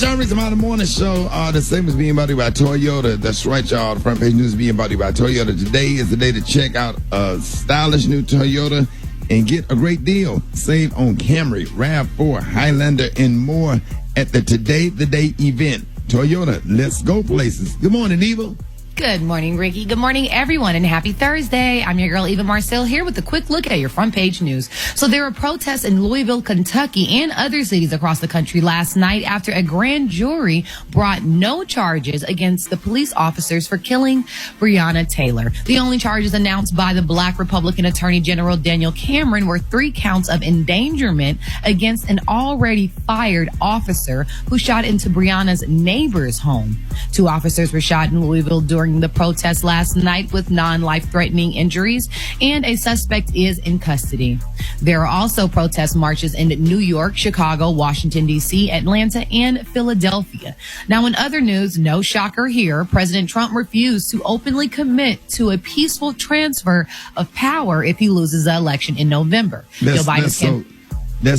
right, y'all. Rickey Smiley Morning Show. The segment is being brought to you by Toyota. That's right, y'all. The front page news is being brought to you by Toyota. Today is the day to check out a stylish new Toyota and get a great deal. Save on Camry, RAV4, Highlander, and more at the Today the Day event. Toyota, let's go places. Good morning, Eva. Good morning, Ricky. Good morning, everyone, and happy Thursday. I'm your girl, Eva Marcel, here with a quick look at your front page news. So there were protests in Louisville, Kentucky, and other cities across the country last night after a grand jury brought no charges against the police officers for killing Breonna Taylor. The only charges announced by the Black Republican Attorney General Daniel Cameron were 3 counts of endangerment against an already fired officer who shot into Breonna's neighbor's home. 2 officers were shot in Louisville during the protest last night with non-life-threatening injuries, and a suspect is in custody. There are also protest marches in New York, Chicago, Washington, D.C., Atlanta, and Philadelphia. Now, in other news, no shocker here, President Trump refused to openly commit to a peaceful transfer of power if he loses the election in November. That's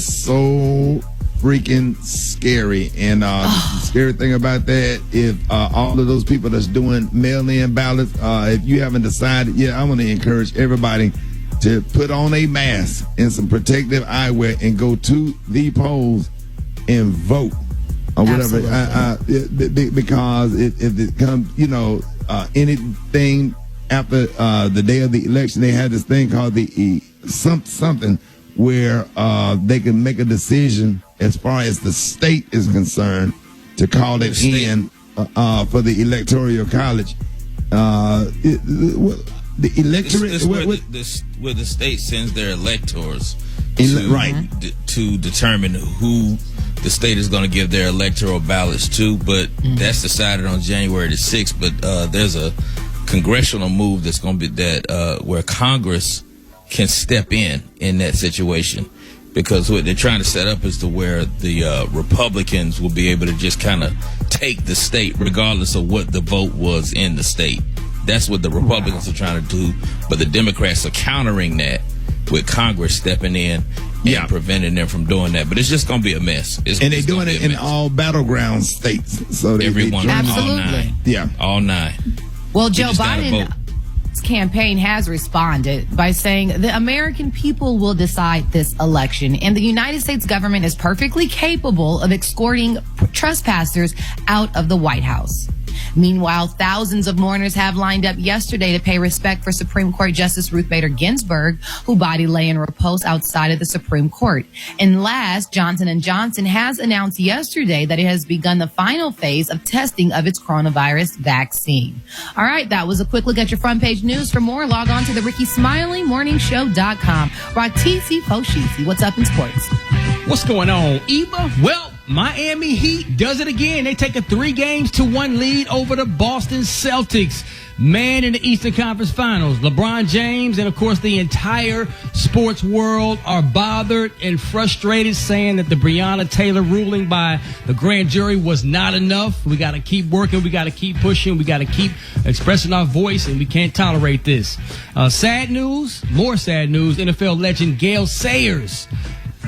so freaking scary. And the scary thing about that, if all of those people that's doing mail-in ballots, if you haven't decided yet, I want to encourage everybody to put on a mask and some protective eyewear and go to the polls and vote or whatever. Because if it comes, anything after the day of the election, they had this thing called the something where they can make a decision as far as the state is concerned to call it in for the electoral college. The electorate, this where the state sends their electors to determine who the state is going to give their electoral ballots to, but that's decided on January the 6th. But there's a congressional move that's going to be where Congress can step in that situation, because what they're trying to set up is to where the Republicans will be able to just kind of take the state regardless of what the vote was in the state. That's what the Republicans are trying to do, but the Democrats are countering that with Congress stepping in and preventing them from doing that. But it's just going to be a mess. And they're doing it in all battleground states. So everyone, absolutely, all 9. Yeah, all 9. Well, Joe Biden campaign has responded by saying the American people will decide this election, and the United States government is perfectly capable of escorting trespassers out of the White House. Meanwhile, thousands of mourners have lined up yesterday to pay respect for Supreme Court Justice Ruth Bader Ginsburg, whose body lay in repose outside of the Supreme Court. And last, Johnson & Johnson has announced yesterday that it has begun the final phase of testing of its coronavirus vaccine. All right, that was a quick look at your front page news. For more, log on to the Rickey Smiley Morningshow.com. Ratisi Foshisi, what's up in sports? What's going on, Eva? Well, Miami Heat does it again. They take a 3-1 lead over the Boston Celtics. Man, in the Eastern Conference Finals, LeBron James and, of course, the entire sports world are bothered and frustrated, saying that the Breonna Taylor ruling by the grand jury was not enough. We got to keep working. We got to keep pushing. We got to keep expressing our voice, and we can't tolerate this. Sad news, more sad news, NFL legend Gale Sayers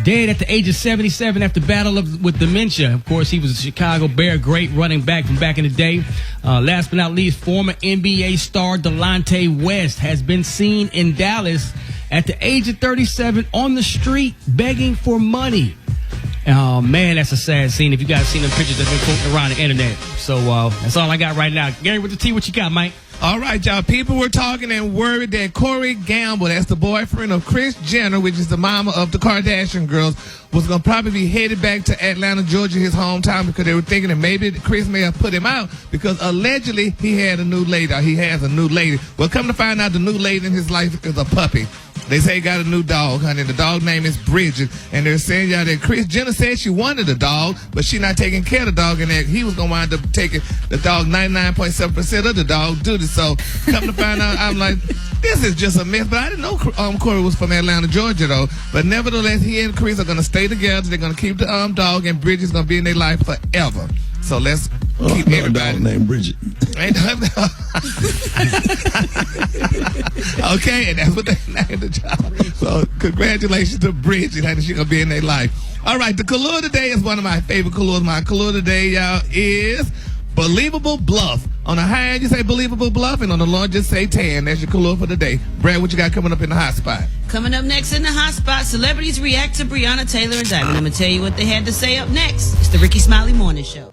dead at the age of 77 after battle with dementia. Of course, he was a Chicago Bear great running back from back in the day. Last but not least, former NBA star Delonte West has been seen in Dallas at the age of 37 on the street begging for money. Oh, man, that's a sad scene. If you guys seen the pictures that have been floating around the internet. So that's all I got right now. Gary, with the T, what you got, Mike? All right, y'all. People were talking and worried that Corey Gamble, that's the boyfriend of Kris Jenner, which is the mama of the Kardashian girls, was going to probably be headed back to Atlanta, Georgia, his hometown, because they were thinking that maybe Kris may have put him out because allegedly he had a new lady. He has a new lady. Well, come to find out, the new lady in his life is a puppy. They say he got a new dog, honey. The dog name is Bridget. And they're saying, y'all, that Kris Jenner said she wanted a dog, but she not taking care of the dog, and that he was going to wind up taking the dog 99.7% of the dog duty. So come to find out, I'm like, this is just a mess. But I didn't know Corey was from Atlanta, Georgia, though. But nevertheless, he and Kris are going to stay together. They're going to keep the dog, and Bridget's going to be in their life forever. So let's keep everybody named Bridget. Okay, and that's what they named the child. So congratulations to Bridget, honey. She's gonna be in their life. All right, the color today is one of my favorite colors. My color today, y'all, is Believable Bluff. On the high end, you say Believable Bluff, and on the low, just say tan. That's your color for the day. Brad, what you got coming up in the hot spot? Coming up next in the hot spot, celebrities react to Breonna Taylor indictment. I'm going to tell you what they had to say up next. It's the Rickey Smiley Morning Show.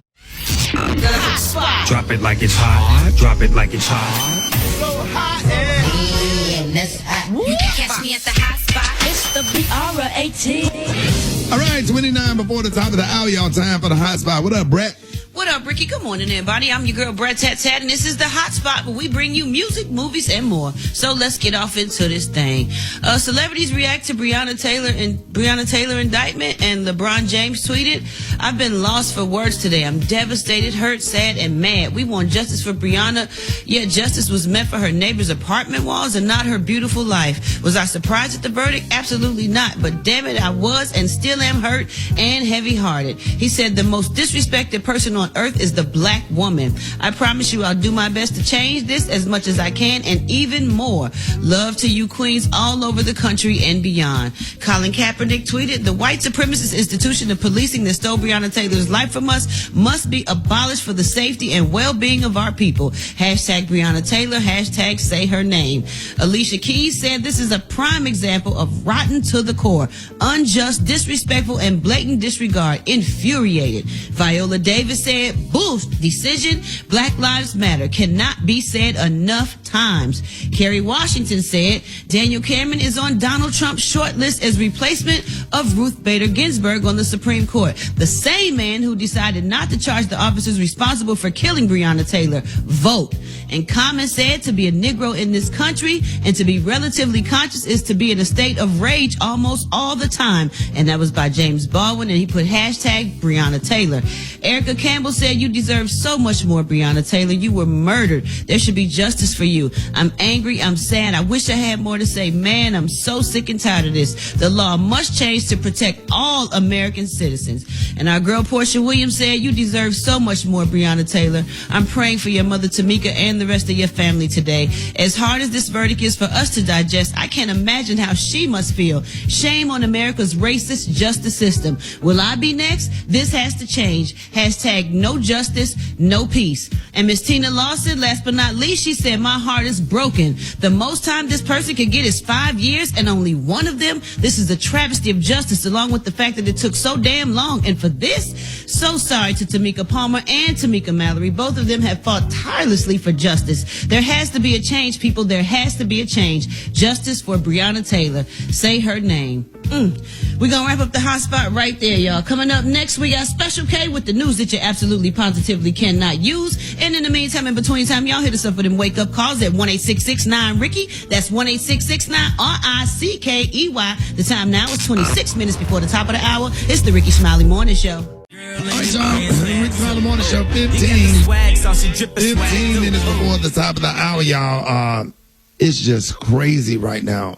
The hot spot. Drop it like it's hot. Drop it like it's hot. So hot and that's hot. You can catch me at the hot spot. It's the BR18. All right, 29 before the top of the hour, y'all. Time for the hot spot. What up, Brett? What up, Ricky? Good morning, everybody. I'm your girl, Brett Tat Tat, and this is the hot spot where we bring you music, movies, and more. So let's get off into this thing. Celebrities react to Breonna Taylor indictment, and LeBron James tweeted, "I've been lost for words today. I'm devastated, hurt, sad, and mad. We want justice for Breonna, yet justice was meant for her neighbor's apartment walls and not her beautiful life. Was I surprised at the verdict? Absolutely not. But damn it, I was and still am hurt and heavy-hearted." He said, "The most disrespected person on earth is the black woman. I promise you I'll do my best to change this as much as I can and even more. Love to you queens all over the country and beyond." Colin Kaepernick tweeted, "The white supremacist institution of policing that stole Breonna Taylor's life from us must be abolished for the safety and well-being of our people. Hashtag Breonna Taylor, hashtag say her name." Alicia Keys said, "This is a prime example of rotten to the core, unjust, disrespectful, and blatant disregard. Infuriated." Viola Davis said, "Bull decision. Black Lives Matter cannot be said enough times." Kerry Washington said, "Daniel Cameron is on Donald Trump's short list as replacement of Ruth Bader Ginsburg on the Supreme Court. The same man who decided not to charge the officers responsible for killing Breonna Taylor. Vote." And Common said, "To be a Negro in this country and to be relatively conscious is to be in a state of rage almost all the time." And that was by James Baldwin, and he put hashtag Breonna Taylor. Erica Campbell said, "You deserve so much more, Breonna Taylor. You were murdered. There should be justice for you. I'm angry. I'm sad. I wish I had more to say. Man, I'm so sick and tired of this. The law must change to protect all American citizens." And our girl Portia Williams said, "You deserve so much more, Breonna Taylor. I'm praying for your mother Tamika and the rest of your family today. As hard as this verdict is for us to digest, I can't imagine how she must feel. Shame on America's racist justice system. Will I be next? This has to change. Hashtag no justice, no peace." And Miss Tina Lawson, last but not least, she said, "My heart is broken. The most time this person could get is 5 years and only one of them. This is a travesty of justice, along with the fact that it took so damn long. And for this, so sorry to Tamika Palmer and Tamika Mallory. Both of them have fought tirelessly for justice. There has to be a change, people. There has to be a change. Justice for Breonna Taylor. Say her name." We're going to wrap up the hot spot right there, y'all. Coming up next, we got Special K with the news that you absolutely positively cannot use. And in the meantime, in between time, y'all hit us up for them wake-up calls at 1-866-9-RICKY. That's 1-866-9-RICKEY. The time now is 26 minutes before the top of the hour. It's the Rickey Smiley Morning Show. All right, y'all. Rickey Smiley Morning Show, 15 minutes before the top of the hour, y'all. It's just crazy right now.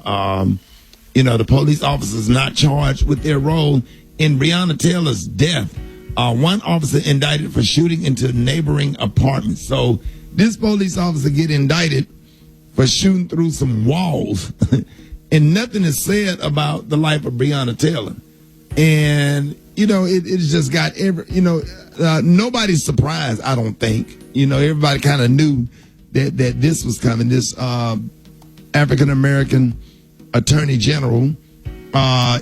The police officers not charged with their role in Breonna Taylor's death. One officer indicted for shooting into neighboring apartments. So this police officer get indicted for shooting through some walls, and nothing is said about the life of Breonna Taylor. And it's just got nobody's surprised. I don't think everybody kind of knew that this was coming. This African American Attorney General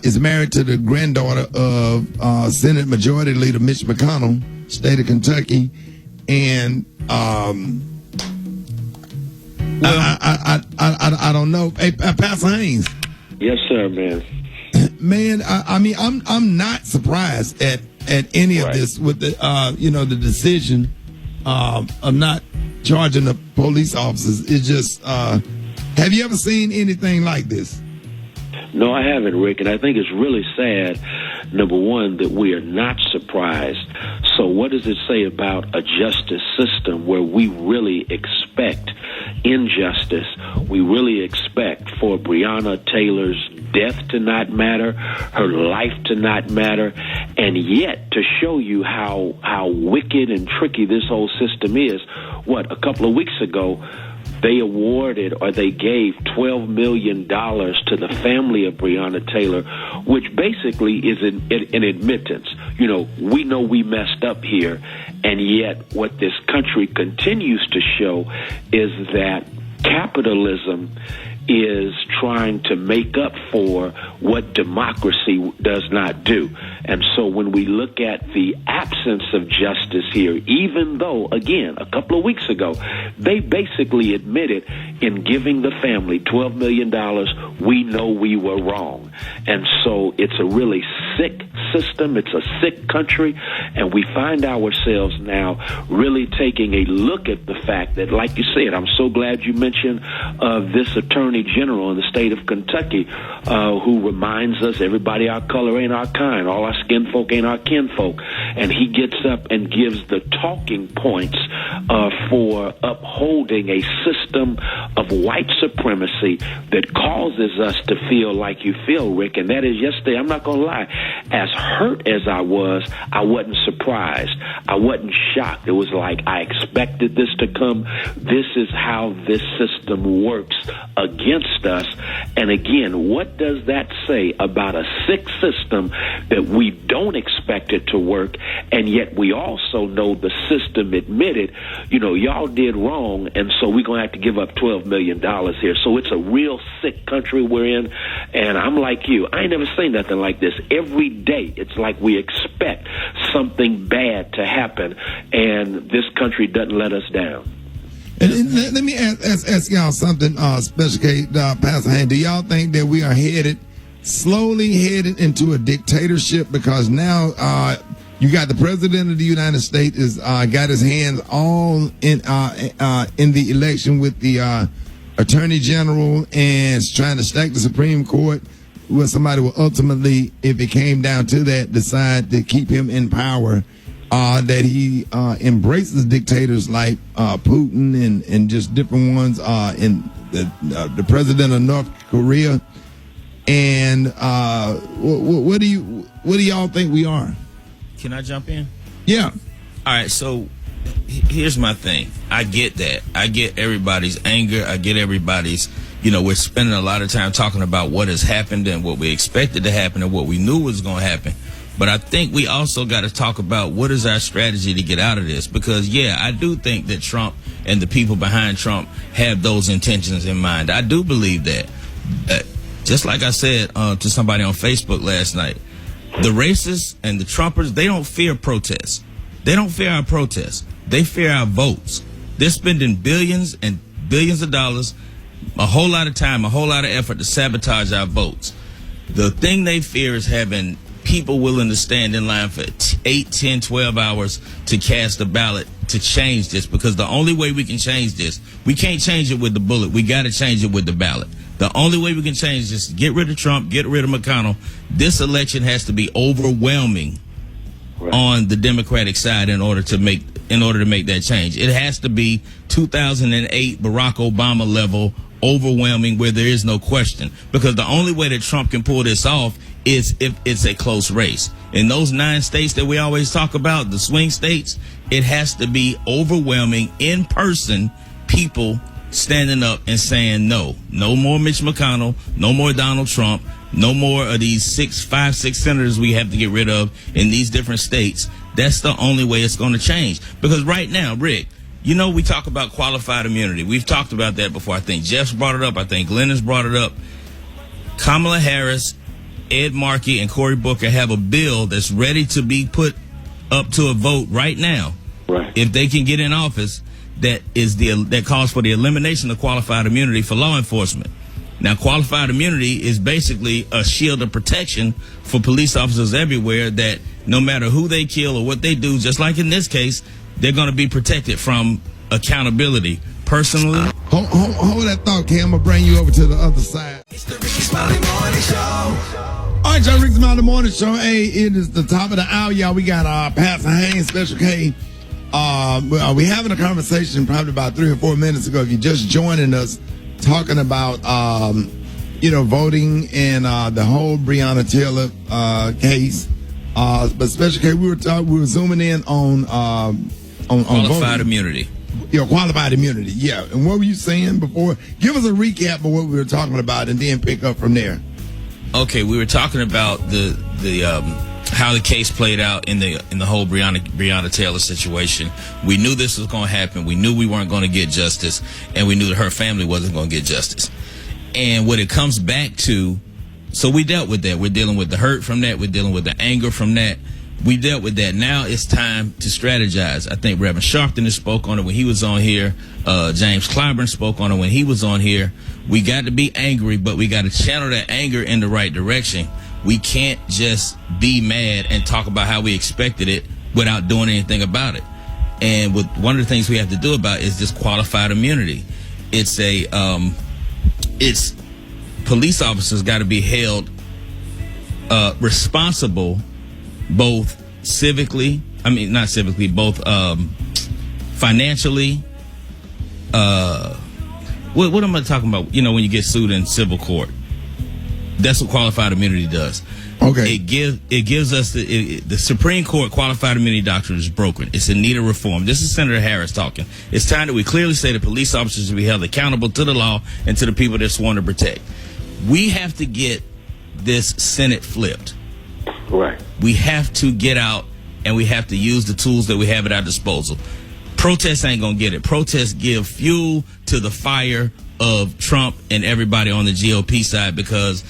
is married to the granddaughter of Senate Majority Leader Mitch McConnell, state of Kentucky, and I don't know. Hey, Pastor Haynes. Yes, sir, man. Man, I'm not surprised at any of this with the the decision of not charging the police officers. It's just have you ever seen anything like this? No, I haven't, Rick, and I think it's really sad, number one, that we are not surprised. So what does it say about a justice system where we really expect injustice? We really expect for Breonna Taylor's death to not matter, her life to not matter, and yet to show you how wicked and tricky this whole system is. A couple of weeks ago, they awarded or they gave $12 million to the family of Breonna Taylor, which basically is an admittance. You know, we know we messed up here, and yet what this country continues to show is that capitalism is trying to make up for what democracy does not do. And so when we look at the absence of justice here, even though, again, a couple of weeks ago, they basically admitted in giving the family $12 million, we know we were wrong. And so it's a really sick system. It's a sick country. And we find ourselves now really taking a look at the fact that, like you said, I'm so glad you mentioned this attorney general in the state of Kentucky who reminds us everybody our color ain't our kind, all our skin folk ain't our kinfolk, and he gets up and gives the talking points for upholding a system of white supremacy that causes us to feel like you feel, Rick. And that is, yesterday, I'm not gonna lie, as hurt as I wasn't surprised, I wasn't shocked. It was like I expected this to come. This is how this system works against us. And again, what does that say about a sick system that we don't expect it to work, and yet we also know the system admitted, you know, y'all did wrong, and so we're going to have to give up $12 million here. So it's a real sick country we're in, and I'm like you. I ain't never seen nothing like this. Every day it's like we expect something bad to happen, and this country doesn't let us down. And let me ask y'all something, Special K, Pastor Haynes. Do y'all think that we are slowly headed into a dictatorship? Because now you got the president of the United States is got his hands all in the election with the attorney general, and is trying to stack the Supreme Court where somebody will ultimately, if it came down to that, decide to keep him in power. That he embraces dictators like Putin and just different ones, in the president of North Korea. And what do y'all think we are? Can I jump in? Yeah. All right. So here's my thing. I get that. I get everybody's anger. I get everybody's. You know, we're spending a lot of time talking about what has happened and what we expected to happen and what we knew was going to happen. But I think we also got to talk about what is our strategy to get out of this. Because, yeah, I do think that Trump and the people behind Trump have those intentions in mind. I do believe that. Just like I said to somebody on Facebook last night, the racists and the Trumpers, they don't fear protests. They don't fear our protests. They fear our votes. They're spending billions and billions of dollars, a whole lot of time, a whole lot of effort to sabotage our votes. The thing they fear is having people willing to stand in line for 8, 10, 12 hours to cast a ballot to change this, because the only way we can change this, we can't change it with the bullet. We got to change it with the ballot. The only way we can change this is get rid of Trump, get rid of McConnell. This election has to be overwhelming on the Democratic side in order to make that change. It has to be 2008 Barack Obama level overwhelming, where there is no question, because the only way that Trump can pull this off is if it's a close race. In those 9 states that we always talk about, the swing states, it has to be overwhelming, in person, people standing up and saying no more Mitch McConnell, no more Donald Trump, no more of these 5, 6 senators we have to get rid of in these different states. That's the only way it's going to change. Because right now, Rick, you know, we talk about qualified immunity. We've talked about that before. I think Jeff's brought it up. I think Glenn has brought it up. Kamala Harris, Ed Markey, and Cory Booker have a bill that's ready to be put up to a vote right now. Right. If they can get in office, that calls for the elimination of qualified immunity for law enforcement. Now, qualified immunity is basically a shield of protection for police officers everywhere, that no matter who they kill or what they do, just like in this case, they're going to be protected from accountability. Personally, hold that thought, Cam. I'm going to bring you over to the other side. It's the Rickey Smiley Morning Show. All right, y'all, Rickey Smiley Morning Show. Hey, it is the top of the hour, y'all. We got Pastor Haynes, Special K. We having a conversation probably about 3 or 4 minutes ago. If you're just joining us, talking about voting and the whole Breonna Taylor case. But Special K, we were zooming in on qualified voting. immunity. qualified immunity. Yeah. And what were you saying before? Give us a recap of what we were talking about, and then pick up from there. Okay, we were talking about the how the case played out in the whole Breonna Taylor situation. We knew this was going to happen. We knew we weren't going to get justice, and we knew that her family wasn't going to get justice. And what it comes back to, so we dealt with that. We're dealing with the hurt from that. We're dealing with the anger from that. We dealt with that. Now it's time to strategize. I think Reverend Sharpton has spoke on it when he was on here. James Clyburn spoke on it when he was on here. We got to be angry, but we got to channel that anger in the right direction. We can't just be mad and talk about how we expected it without doing anything about it. And one of the things we have to do about it is this qualified immunity. It's police officers got to be held responsible, both both financially. What am I talking about? When you get sued in civil court, that's what qualified immunity does. Okay. It gives us the Supreme Court qualified immunity doctrine is broken. It's in need of reform. This is Senator Harris talking. It's time that we clearly say that police officers should be held accountable to the law and to the people they're sworn to protect. We have to get this Senate flipped. Right. We have to get out and we have to use the tools that we have at our disposal. Protests ain't gonna get it. Protests give fuel to the fire of Trump and everybody on the GOP side, because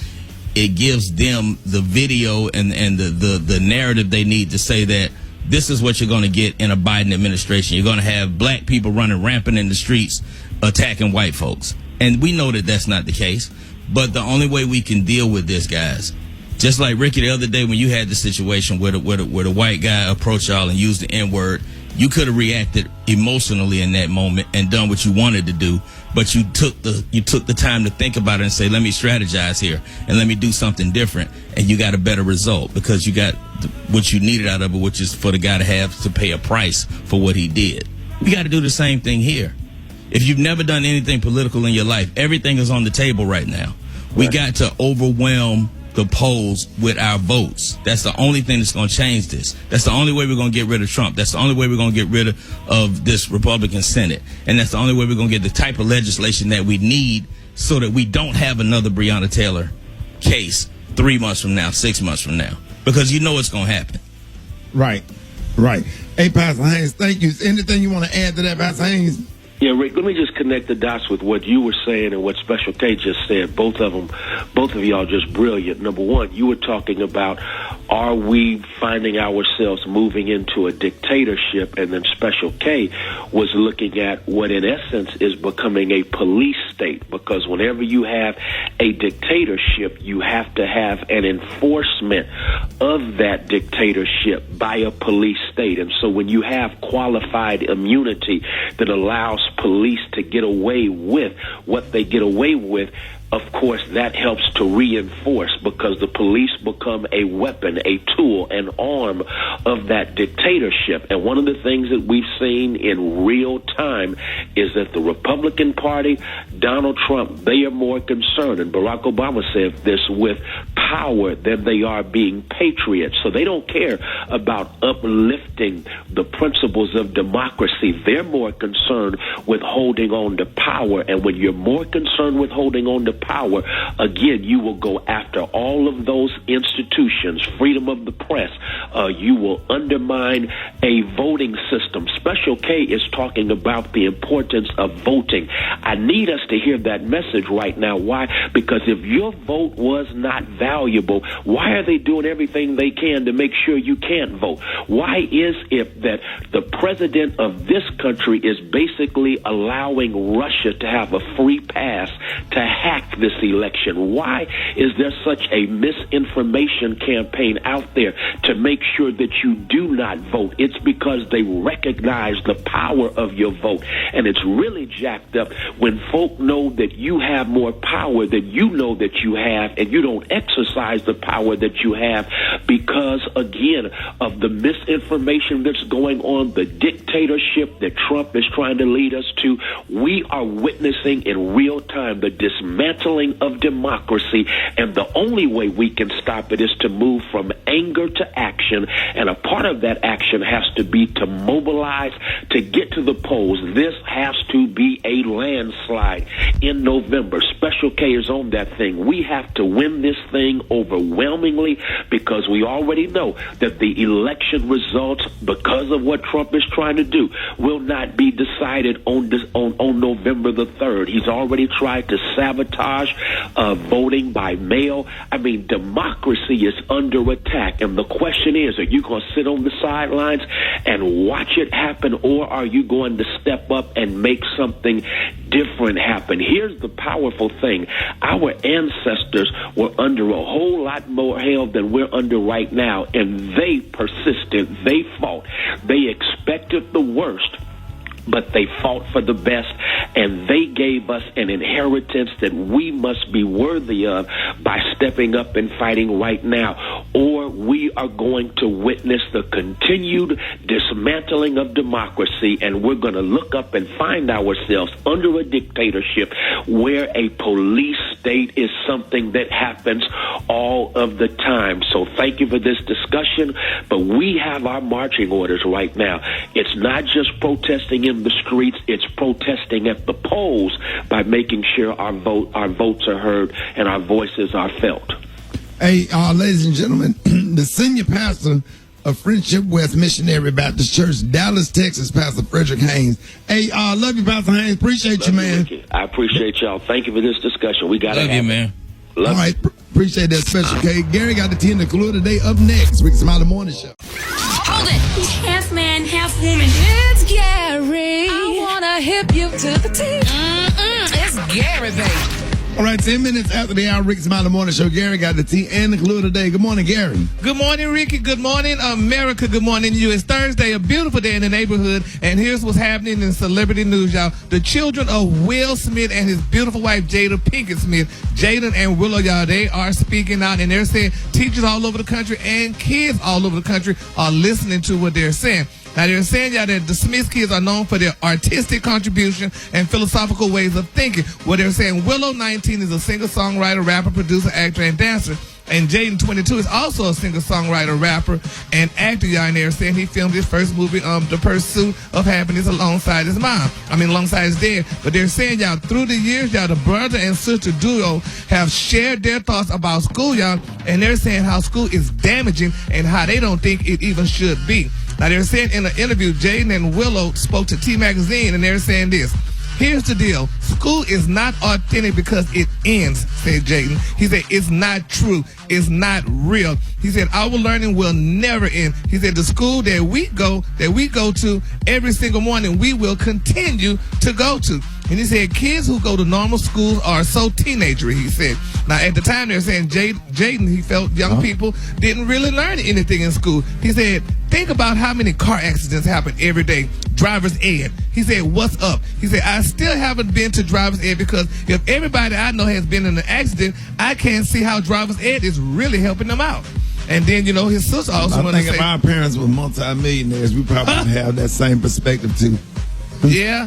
it gives them the video and the narrative they need to say that this is what you're going to get in a Biden administration. You're going to have black people running rampant in the streets attacking white folks. And we know that that's not the case. But the only way we can deal with this, guys, just like Ricky the other day when you had the situation where the white guy approached y'all and used the N-word, you could have reacted emotionally in that moment and done what you wanted to do, but you took the time to think about it and say, let me strategize here and let me do something different, and you got a better result because you got what you needed out of it, which is for the guy to have to pay a price for what he did. We got to do the same thing here. If you've never done anything political in your life, everything is on the table right now. We got to overwhelm the polls with our votes. That's the only thing that's going to change this. That's the only way we're going to get rid of Trump. That's the only way we're going to get rid of this Republican Senate. And that's the only way we're going to get the type of legislation that we need so that we don't have another Breonna Taylor case 3 months from now, 6 months from now. Because you know it's going to happen. Right. Hey, Pastor Haynes, thank you. Anything you want to add to that, Pastor Haynes? Yeah, Rick, let me just connect the dots with what you were saying and what Special K just said. Both of y'all just brilliant. Number one, you were talking about, are we finding ourselves moving into a dictatorship? And then Special K was looking at what in essence is becoming a police state, because whenever you have a dictatorship, you have to have an enforcement of that dictatorship by a police state. And so when you have qualified immunity that allows police to get away with what they get away with, of course, that helps to reinforce, because the police become a weapon, a tool, an arm of that dictatorship. And one of the things that we've seen in real time is that the Republican Party, Donald Trump, they are more concerned, and Barack Obama said this, with power than they are being patriots. So they don't care about uplifting the principles of democracy. They're more concerned with holding on to power. And when you're more concerned with holding on to power, again, you will go after all of those institutions, freedom of the press. You will undermine a voting system. Special K is talking about the importance of voting. I need us to hear that message right now. Why? Because if your vote was not valuable, why are they doing everything they can to make sure you can't vote? Why is it that the president of this country is basically allowing Russia to have a free pass to hack this election? Why is there such a misinformation campaign out there to make sure that you do not vote? It's because they recognize the power of your vote. And it's really jacked up when folk know that you have more power than you know that you have, and you don't exercise the power that you have because, again, of the misinformation that's going on, the dictatorship that Trump is trying to lead us to. We are witnessing in real time the dismantling dismantling of democracy, and the only way we can stop it is to move from anger to action, and a part of that action has to be to mobilize, to get to the polls. This has to be a landslide in November. Special K is on that thing. We have to win this thing overwhelmingly, because we already know that the election results, because of what Trump is trying to do, will not be decided on November the 3rd. He's already tried to sabotage voting by mail. I mean, democracy is under attack, and the question is, are you going to sit on the sidelines and watch it happen, or are you going to step up and make something different happen? Here's the powerful thing. Our ancestors were under a whole lot more hell than we're under right now, and they persisted. They fought. They expected the worst, but they fought for the best, and they gave us an inheritance that we must be worthy of by stepping up and fighting right now, or we are going to witness the continued dismantling of democracy, and we're going to look up and find ourselves under a dictatorship where a police state is something that happens all of the time. So thank you for this discussion, but we have our marching orders right now. It's not just protesting in the streets, it's protesting at the polls by making sure our votes are heard and our voices are felt. Hey, ladies and gentlemen, the senior pastor of Friendship West Missionary Baptist Church, Dallas, Texas, Pastor Frederick Haynes. Hey, love you, Pastor Haynes. Appreciate you, man. Rickey. I appreciate y'all. Thank you for this discussion. We got to have you, man. All right, appreciate that special K. Gary got the tea and the clue today. Up next, Rickey Smiley Morning Show. Hold it. He's half man, half woman. It's Gary. I wanna hip you to the T. It's Gary, baby. All right, 10 minutes after the hour, Rickey Smiley Morning Show. Gary got the tea and the clue today. Good morning, Gary. Good morning, Ricky. Good morning, America. Good morning, you. It's Thursday, a beautiful day in the neighborhood, and here's what's happening in celebrity news, y'all. The children of Will Smith and his beautiful wife, Jada Pinkett Smith, Jaden and Willow, y'all, they are speaking out, and they're saying teachers all over the country and kids all over the country are listening to what they're saying. Now, they're saying, y'all, that the Smith kids are known for their artistic contribution and philosophical ways of thinking. What they're saying, Willow, 19, is a singer-songwriter, rapper, producer, actor, and dancer. And Jaden, 22, is also a singer-songwriter, rapper, and actor, y'all. And they're saying he filmed his first movie, The Pursuit of Happiness, alongside his mom. Alongside his dad. But they're saying, y'all, through the years, y'all, the brother and sister duo have shared their thoughts about school, y'all. And they're saying how school is damaging and how they don't think it even should be. Now, they're saying in an interview, Jaden and Willow spoke to T Magazine, and they're saying this. Here's the deal. School is not authentic because it ends, said Jaden. He said, it's not true. It's not real. He said, our learning will never end. He said, the school that we go to every single morning, we will continue to go to. And he said, kids who go to normal schools are so teenagery, he said. Now, at the time, they're saying Jaden, he felt young people didn't really learn anything in school. He said, think about how many car accidents happen every day. Driver's ed. He said, what's up? He said, I still haven't been to driver's ed because if everybody I know has been in an accident, I can't see how driver's ed is really helping them out. And then, you know, his sister also I think if our parents were multimillionaires, we probably would have that same perspective too. Yeah.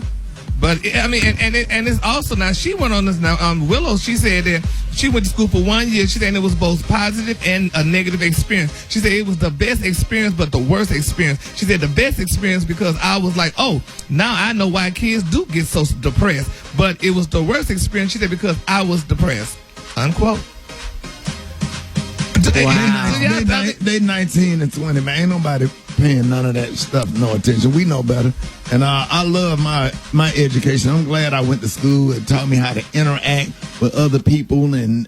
But I mean, and it's also now she went on this now. Willow, she said that she went to school for 1 year. She said it was both positive and a negative experience. She said it was the best experience, but the worst experience. She said the best experience because I was like, oh, now I know why kids do get so depressed. But it was the worst experience. She said because I was depressed. Unquote. Wow. They 19 and 20, man. Ain't nobody paying none of that stuff no attention. We know better. And I love my education. I'm glad I went to school. It taught me how to interact with other people and,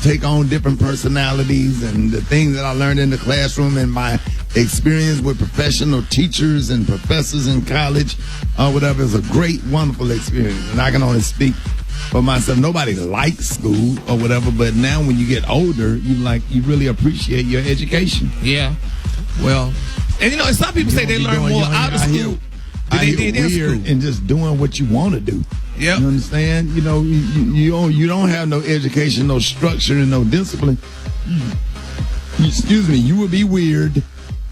take on different personalities, and the things that I learned in the classroom and my experience with professional teachers and professors in college, whatever, is a great, wonderful experience. And I can only speak for myself. Nobody likes school or whatever, but now when you get older, you really appreciate your education. Yeah. Well, and some people say they learn more out of school than they did in school. And just doing what you want to do. Yeah. You understand? You don't have no education, no structure, and no discipline. Excuse me. You will be weird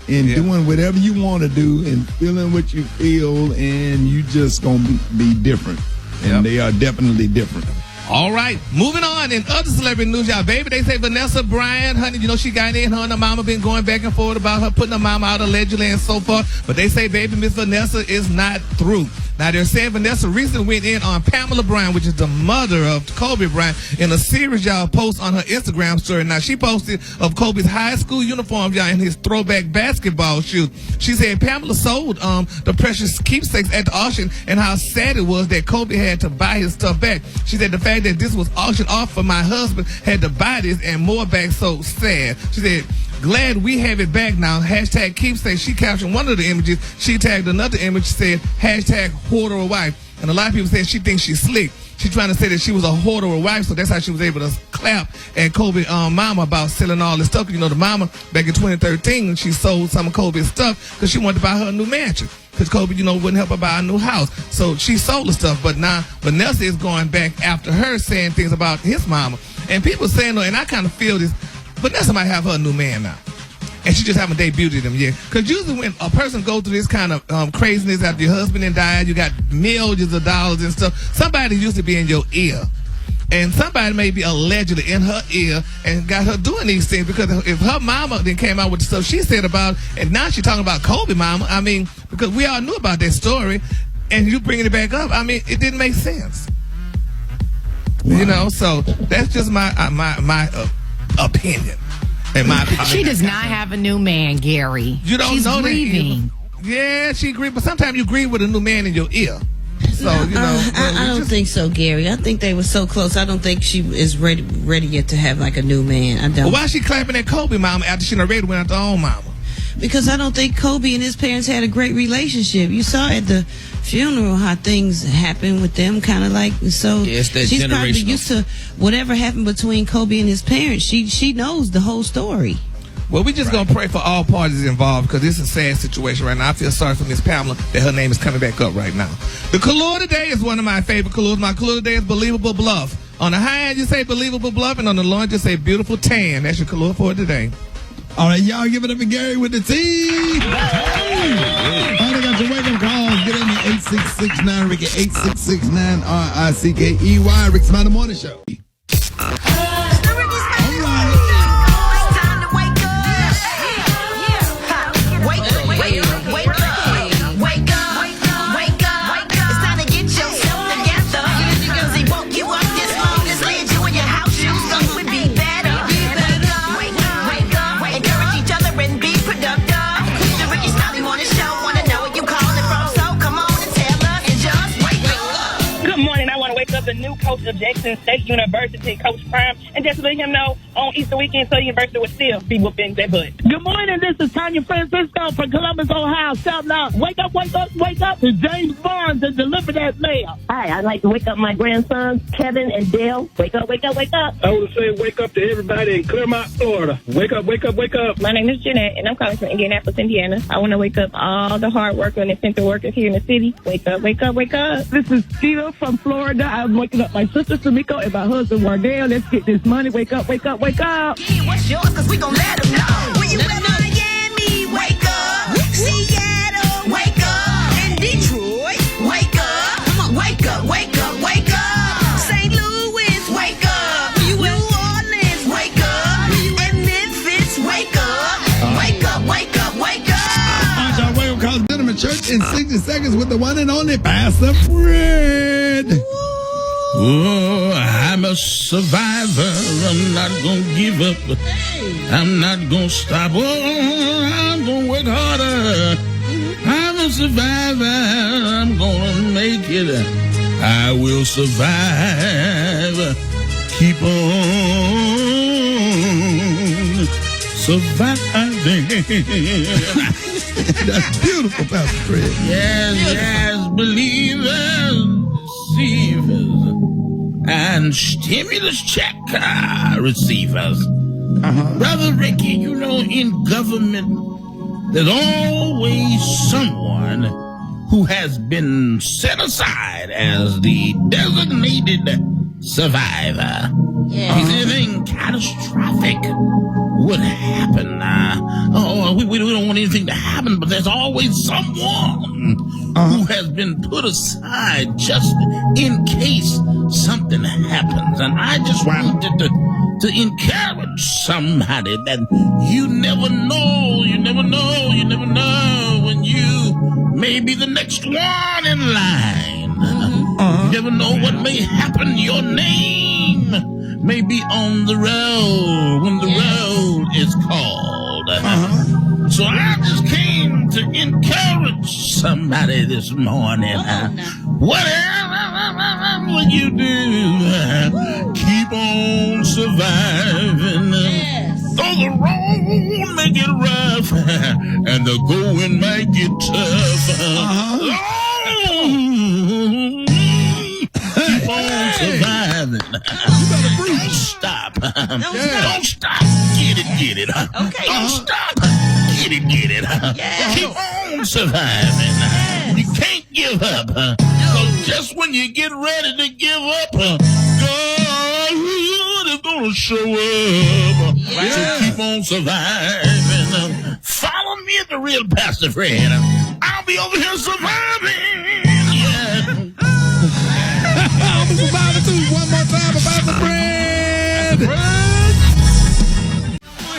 in doing whatever you want to do and feeling what you feel, and you just gonna be different. And they are definitely different. All right, moving on. In other celebrity news, y'all, baby, they say Vanessa Bryant, honey, you know, she got in, her and her mama been going back and forth about her putting her mama out allegedly and so forth. But they say, baby, Miss Vanessa is not through. Now, they're saying Vanessa recently went in on Pamela Bryant, which is the mother of Kobe Bryant, in a series, y'all, post on her Instagram story. Now, she posted of Kobe's high school uniform, y'all, and his throwback basketball shoes. She said Pamela sold the precious keepsakes at the auction and how sad it was that Kobe had to buy his stuff back. She said the fact that this was auctioned off for my husband had to buy this and more back, so sad. She said, glad we have it back now. Hashtag keepsake. She captioned one of the images. She tagged another image, said hashtag hoarder or wife. And a lot of people said she thinks she's slick. She's trying to say that she was a hoarder or wife, so that's how she was able to clap at Kobe's mama about selling all this stuff. You know, the mama, back in 2013, she sold some of Kobe's stuff because she wanted to buy her a new mansion. Because Kobe, you know, wouldn't help her buy a new house. So she sold the stuff. But now Vanessa is going back after her, saying things about his mama. And people saying, and I kind of feel this, Vanessa might have her new man now. And she just haven't debuted him yet. Because usually when a person goes through this kind of craziness after your husband and died, you got millions of dollars and stuff, somebody used to be in your ear. And somebody may be allegedly in her ear and got her doing these things. Because if her mama then came out with the stuff she said about, and now she's talking about Kobe mama, I mean, because we all knew about that story, and you bringing it back up, I mean, it didn't make sense. Wow. You know, so that's just my opinion. In my opinion. She does not have a new man, Gary. You don't She's know grieving. Yeah, she grieved, but sometimes you grieve with a new man in your ear. So, you know, I don't think so, Gary. I think they were so close. I don't think she is ready yet to have like a new man. I don't. Well, why is she clapping at Kobe mama after she already went after her own mama? Because I don't think Kobe and his parents had a great relationship. You saw at the funeral how things happened with them, kind of like, so yeah, she's probably used to whatever happened between Kobe and his parents. She knows the whole story. Well, we just gonna pray for all parties involved because this is a sad situation right now. I feel sorry for Miss Pamela that her name is coming back up right now. The color today is one of my favorite colors. My color today is Believable Bluff. On the high end, you say Believable Bluff, and on the low end, you say Beautiful Tan. That's your color for today. All right, y'all give it up for Gary with the T. All right, I got your wake-up calls. Get in the 8669 Ricky, 8669 RICKEY, Rick Smiley Morning Show. The new coach of Jackson State University, Coach Prime, and just let him know on Easter weekend, so the university will still be whooping their butt. Good morning, this is Tanya Francisco from Columbus, Ohio. Shout out, wake up, wake up, wake up. It's James Barnes to deliver that mail. Hi, I'd like to wake up my grandsons, Kevin and Dale. Wake up, wake up, wake up. I want to say wake up to everybody in Claremont, Florida. Wake up, wake up, wake up. My name is Jeanette, and I'm calling from Indianapolis, Indiana. I want to wake up all the hard workers and essential workers here in the city. Wake up, wake up, wake up. This is Sheila from Florida. I'm waking up my sister Sumiko and my husband Wardell. Let's get this money. Wake up, wake up, wake up. Yeah, what's yours? Cause we gon' let them know. When you in Miami, wake up. Seattle, wake up. In Detroit, wake up. Come on, wake up, wake up, wake up. St. Louis, wake up. New Orleans, wake up. And Memphis, wake up. Wake up, wake up, wake up. All right, y'all, wake up calls Gentleman Church in 60 seconds with the one and only Pastor Fred. Oh, I'm a survivor. I'm not gonna give up. I'm not gonna stop. Oh, I'm gonna work harder. I'm a survivor. I'm gonna make it. I will survive. Keep on surviving. That's beautiful, Pastor Fred. Yes, believers, deceivers, and stimulus check receivers. Brother Ricky, you know, in government, there's always someone who has been set aside as the designated survivor. Yeah. If anything catastrophic would happen, we don't want anything to happen, but there's always someone who has been put aside just in case something happens. And I just wanted to encourage somebody that you never know when you may be the next one in line. You never know what may happen. Your name may be on the road when the road is called. So I just came to encourage somebody this morning. Whatever you do, keep on surviving. Though the road may get rough and the going might get tough. Keep on surviving. Don't stop. Don't stop. Get it. Okay. Don't stop. Get it. Keep on surviving. You can't give up. So just when you get ready to give up, God is gonna show up. So keep on surviving. Follow me at the Real Pastor Fred. I'll be over here surviving. I'm surviving too. One more time about the bread.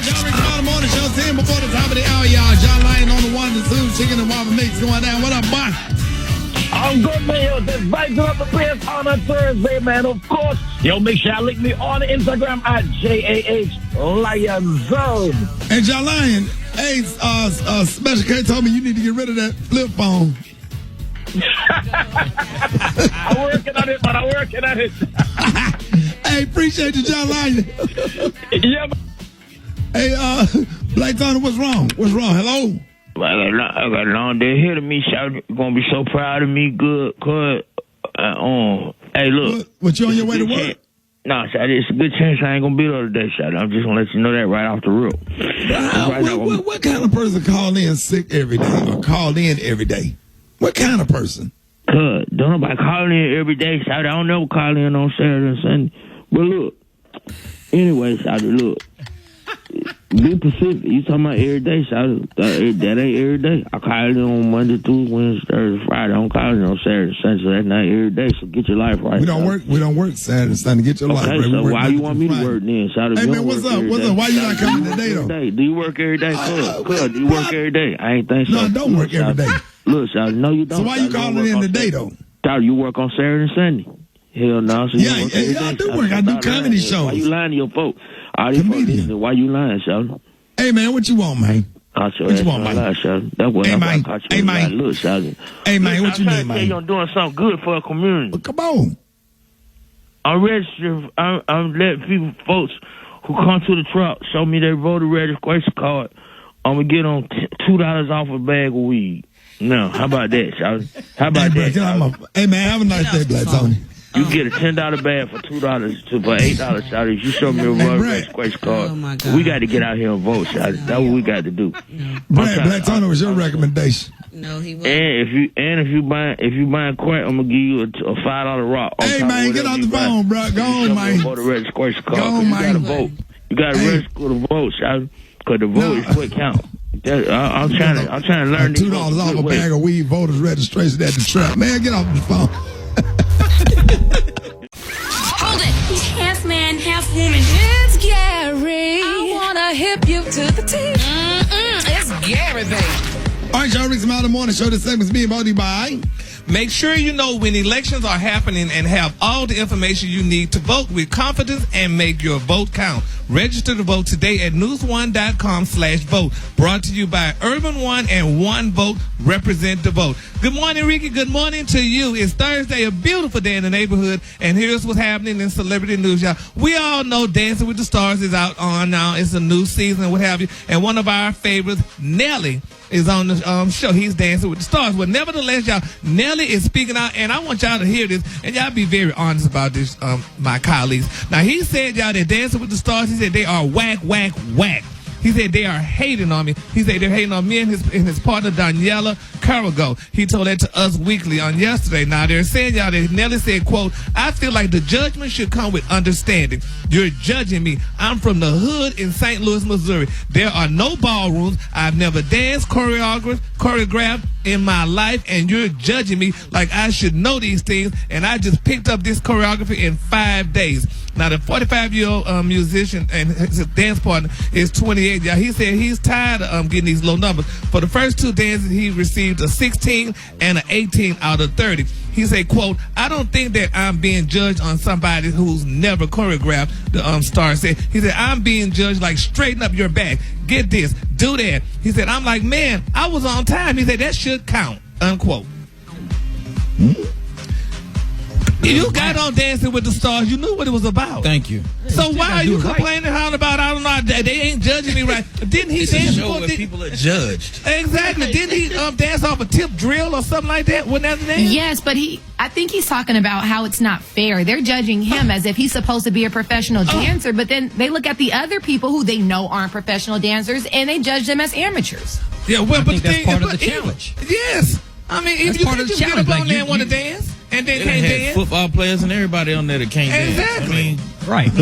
Y'all Rickey Smiley morning show 10 before the top of the hour, y'all. John Lyon on the one, the two, chicken and waffle mix going down. What up, boy? I'm good, man. Yo, just biting up the place on a Thursday, man. Of course. Yo, make sure you link me on Instagram at JAH Hey, John Lyon. Hey, Special K told me you need to get rid of that flip phone. I'm working on it, man. I'm working on it. Hey, appreciate you, John Lyon. Yeah, man. Hey, Blake Turner, what's wrong? Hello? I got a long day ahead of me. Shout, gonna be so proud of me. Good, cause hey, look. What you on your way to work? No, Shout, it's a good chance I ain't gonna be there today, Shout. I'm just gonna let you know that right off the rip. What kind of person call in sick every day or call in every day? What kind of person? Don't nobody call in every day, Shout. I don't never call in on Saturday and Sunday. But look, anyway, Shout, look. Be Pacific. You talking about every day, Shout. That ain't every day. I call it on Monday, Tuesday, Wednesday, Thursday, Friday. I don't call it on Saturday, Sunday. So that's not every day. So get your life right. We don't work Saturday, Sunday. Get your life right. Okay, so why you want me to work then, Shout? Hey man, what's up? Why you not coming today though? Do you work every day? Do you work every day? I ain't think so. No, I don't work every day. Look, Shout, no, you don't. So why you calling in today though? Shout, you work on Saturday and Sunday. Hell no. So I do work. I do comedy shows. Why you lying to your folks? All these folks listening. Why you lying, Shout? Hey man, what you want, man? What you want, man? That's what man. Hey man. Look, Shout. Hey man, what you need, man? You're doing something good for a community. Well, come on. I'm registered. I'm letting folks who come to the truck show me their voter registration card. I'm gonna get on $2 off a bag of weed. No, how about that, Shout? How about that? Hey man, have a nice day, Black Tony. You get a $10 bag for $2 for $8, Shout. If you show me a voter registration card, we got to get out here and vote, Shout. That's what we got to do. Black Tony was your recommendation. No, he wasn't. And if you buying crack, I'm gonna give you a $5 rock. Hey man, get on the phone, bro. Go on, man. Voter registration card. Go on, man. You gotta vote. You gotta register to vote, Shout. Cause the vote is what count. I'm trying to learn. $2 off a bag of weed, voters registration at the trap. Man, get off the phone. Hold it. Half man, half woman. It's Gary. I wanna hip you to the T. It's Gary, baby. All right, y'all, Rickey Smiley morning show. This segment's being brought to you by. Make sure you know when elections are happening and have all the information you need to vote with confidence and make your vote count. Register to vote today at newsone.com/vote. Brought to you by Urban One and One Vote. Represent the vote. Good morning, Ricky. Good morning to you. It's Thursday, a beautiful day in the neighborhood, and here's what's happening in celebrity news, y'all. We all know Dancing with the Stars is out on now. It's a new season, what have you. And one of our favorites, Nelly, is on the show. He's Dancing with the Stars. Well, nevertheless, y'all, Nelly is speaking out, and I want y'all to hear this, and y'all be very honest about this, my colleagues. Now, he said, y'all, that Dancing with the Stars, he said they are whack, whack, whack. He said they are hating on me. He said they're hating on me and his partner Daniela. Carrigo. He told that to Us Weekly on yesterday. Now, they're saying, y'all, that Nelly said, quote, I feel like the judgment should come with understanding. You're judging me. I'm from the hood in St. Louis, Missouri. There are no ballrooms. I've never danced, choreographed in my life, and you're judging me like I should know these things, and I just picked up this choreography in 5 days. Now, the 45-year-old musician and his dance partner is 28. Y'all, he said he's tired of getting these low numbers. For the first 2 dances, he received a 16 and an 18 out of 30. He said, quote, I don't think that I'm being judged on somebody who's never choreographed, the star said. He said, I'm being judged like straighten up your back. Get this, do that. He said, I'm like, man, I was on time. He said, that should count, unquote. You got on Dancing with the Stars. You knew what it was about. Thank you. So why are you complaining how about, I don't know, they ain't judging me right? Didn't he dance a show where people are judged. Exactly. Didn't he dance off a tip drill or something like that? Wasn't that the name? Yes, but I think he's talking about how it's not fair. They're judging him as if he's supposed to be a professional dancer, but then they look at the other people who they know aren't professional dancers and they judge them as amateurs. Yeah, well, but that's part of the challenge. Yes. I mean, if you just get up on there and want to dance and then can't dance. Football players and everybody on there that can't dance. Exactly. Right.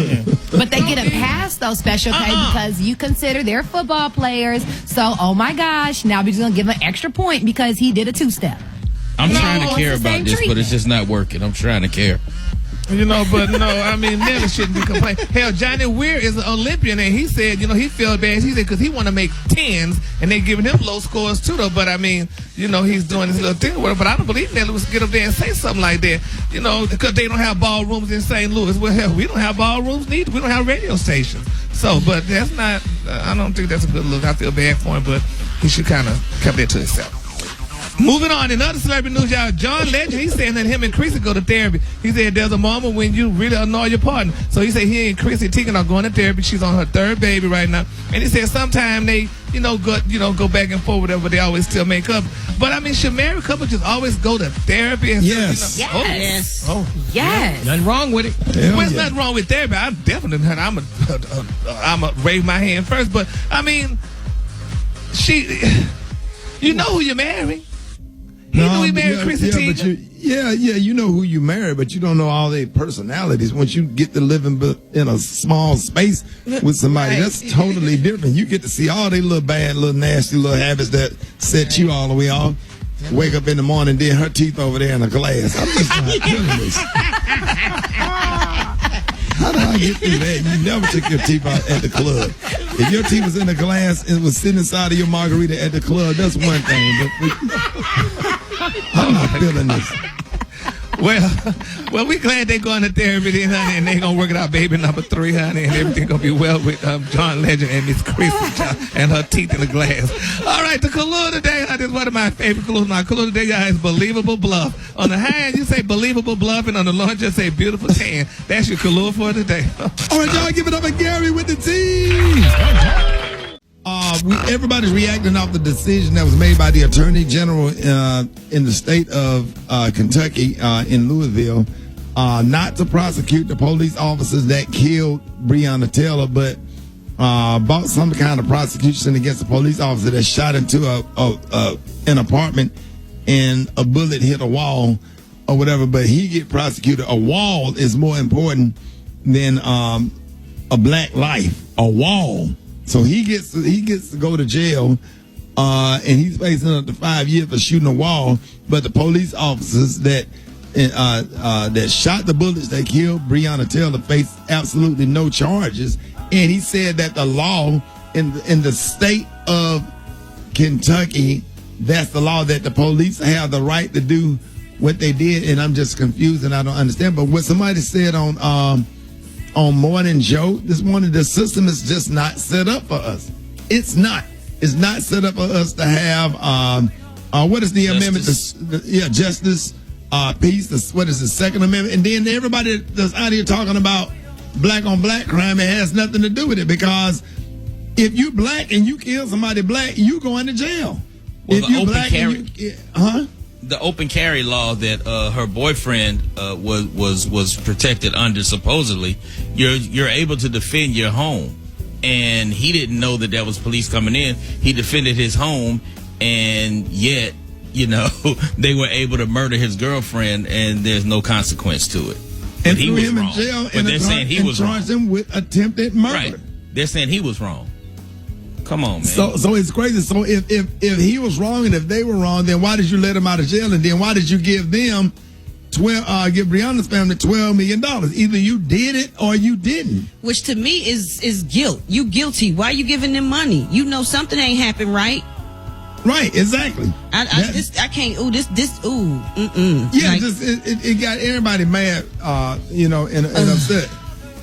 But they get a pass, though, Special K, because you consider they're football players. So, oh my gosh, now we're just going to give him an extra point because he did a 2-step. I'm trying to care about this, but it's just not working. I'm trying to care. You know, but no, I mean, Nelly shouldn't be complaining. Hell, Johnny Weir is an Olympian, and he said, you know, he felt bad. He said, because he want to make 10s, and they giving him low scores too, though. But I mean, you know, he's doing this little thing with it. But I don't believe Nelly was get up there and say something like that, you know, because they don't have ballrooms in St. Louis. Well, hell, we don't have ballrooms neither. We don't have radio stations. So, but that's not, I don't think that's a good look. I feel bad for him, but he should kind of keep that to himself. Moving on, in other celebrity news, y'all, John Legend, he's saying that him and Chrissy go to therapy. He said there's a moment when you really annoy your partner. So he said he and Chrissy Teigen are going to therapy. She's on her 3rd baby right now. And he said sometime they, go back and forth, whatever, but they always still make up. But I mean, should married couples just always go to therapy? And Yes. Yes. Nothing wrong with it. There's nothing wrong with therapy. I definitely, I'm a raise my hand first. But I mean, you know who you're marrying. He knew he married Chrissy Teigen. You know who you marry, but you don't know all their personalities. Once you get to live in a small space with somebody, that's totally different. You get to see all their little bad, little nasty little habits that set you all the way off. Wake up in the morning, then her teeth over there in a glass. I'm just not doing this. How did I get through that? You never took your teeth out at the club. If your teeth was in the glass and was sitting inside of your margarita at the club, that's one thing. But I'm not feeling this. Well, we glad they're going to therapy then, honey, and they're going to work it out, baby number 3, honey, and everything going to be well with John Legend and Miss Chrissy and her teeth in the glass. All right, the Kahlua today, honey, is one of my favorite Kahluas. My Kahlua today, guys, is Believable Bluff. On the high end, you say Believable Bluff, and on the low end, just say Beautiful Tan. That's your Kahlua for today. All right, y'all, give it up for Gary with the T. Everybody's reacting off the decision that was made by the Attorney General in the state of Kentucky in Louisville not to prosecute the police officers that killed Breonna Taylor, but brought some kind of prosecution against the police officer that shot into an apartment and a bullet hit a wall or whatever. But he get prosecuted. A wall is more important than a black life. A wall. So he gets to go to jail, and he's facing up to 5 years for shooting a wall. But the police officers that shot the bullets that killed Breonna Taylor face absolutely no charges. And he said that the law in the state of Kentucky, that's the law, that the police have the right to do what they did. And I'm just confused and I don't understand. But what somebody said on Morning Joe this morning, the system is just not set up for us. It's not set up for us to have what is the amendment? Justice, peace. What is the Second Amendment? And then everybody that's out here talking about black on black crime, it has nothing to do with it, because if you black and you kill somebody black, you going to jail. Well, if you black the open carry law that her boyfriend was protected under, supposedly, you're able to defend your home, and he didn't know that there was police coming in. He defended his home, and yet you know, they were able to murder his girlfriend and there's no consequence to it. But And he threw was him wrong. in jail But they're saying he was wrong. charged him with attempted murder. Right. They're saying he was wrong. Come on, man. So it's crazy. So if he was wrong and if they were wrong, then why did you let him out of jail? And then why did you give them give Breonna's family $12 million? Either you did it or you didn't. Which to me is guilt. You guilty. Why you giving them money? You know something ain't happened, right? Right, exactly. I can't. Yeah, it got everybody mad, and upset.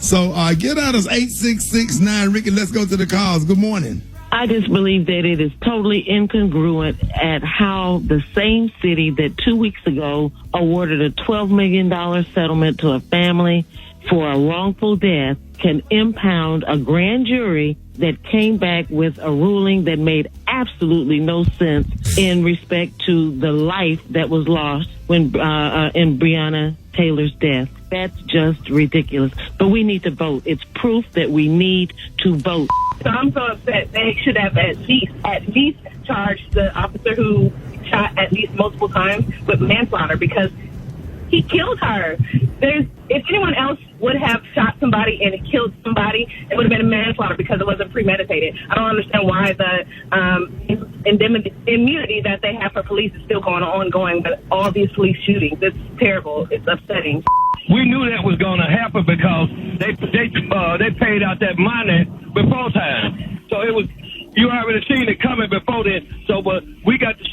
So get out us 8669, Ricky. Let's go to the calls. Good morning. I just believe that it is totally incongruent at how the same city that 2 weeks ago awarded a $12 million settlement to a family for a wrongful death can impound a grand jury that came back with a ruling that made absolutely no sense in respect to the life that was lost when in Breonna Taylor's death. That's just ridiculous. But we need to vote. It's proof that we need to vote. So I'm so upset. They should have at least charged the officer who shot at least multiple times with manslaughter because he killed her. If anyone else would have shot somebody and it killed somebody, it would have been a manslaughter because it wasn't premeditated. I don't understand why the immunity that they have for police is still ongoing, but all these police shootings, it's terrible. It's upsetting. We knew that was going to happen because they paid out that money before time. So it was, you already seen it coming before then. So, but we got to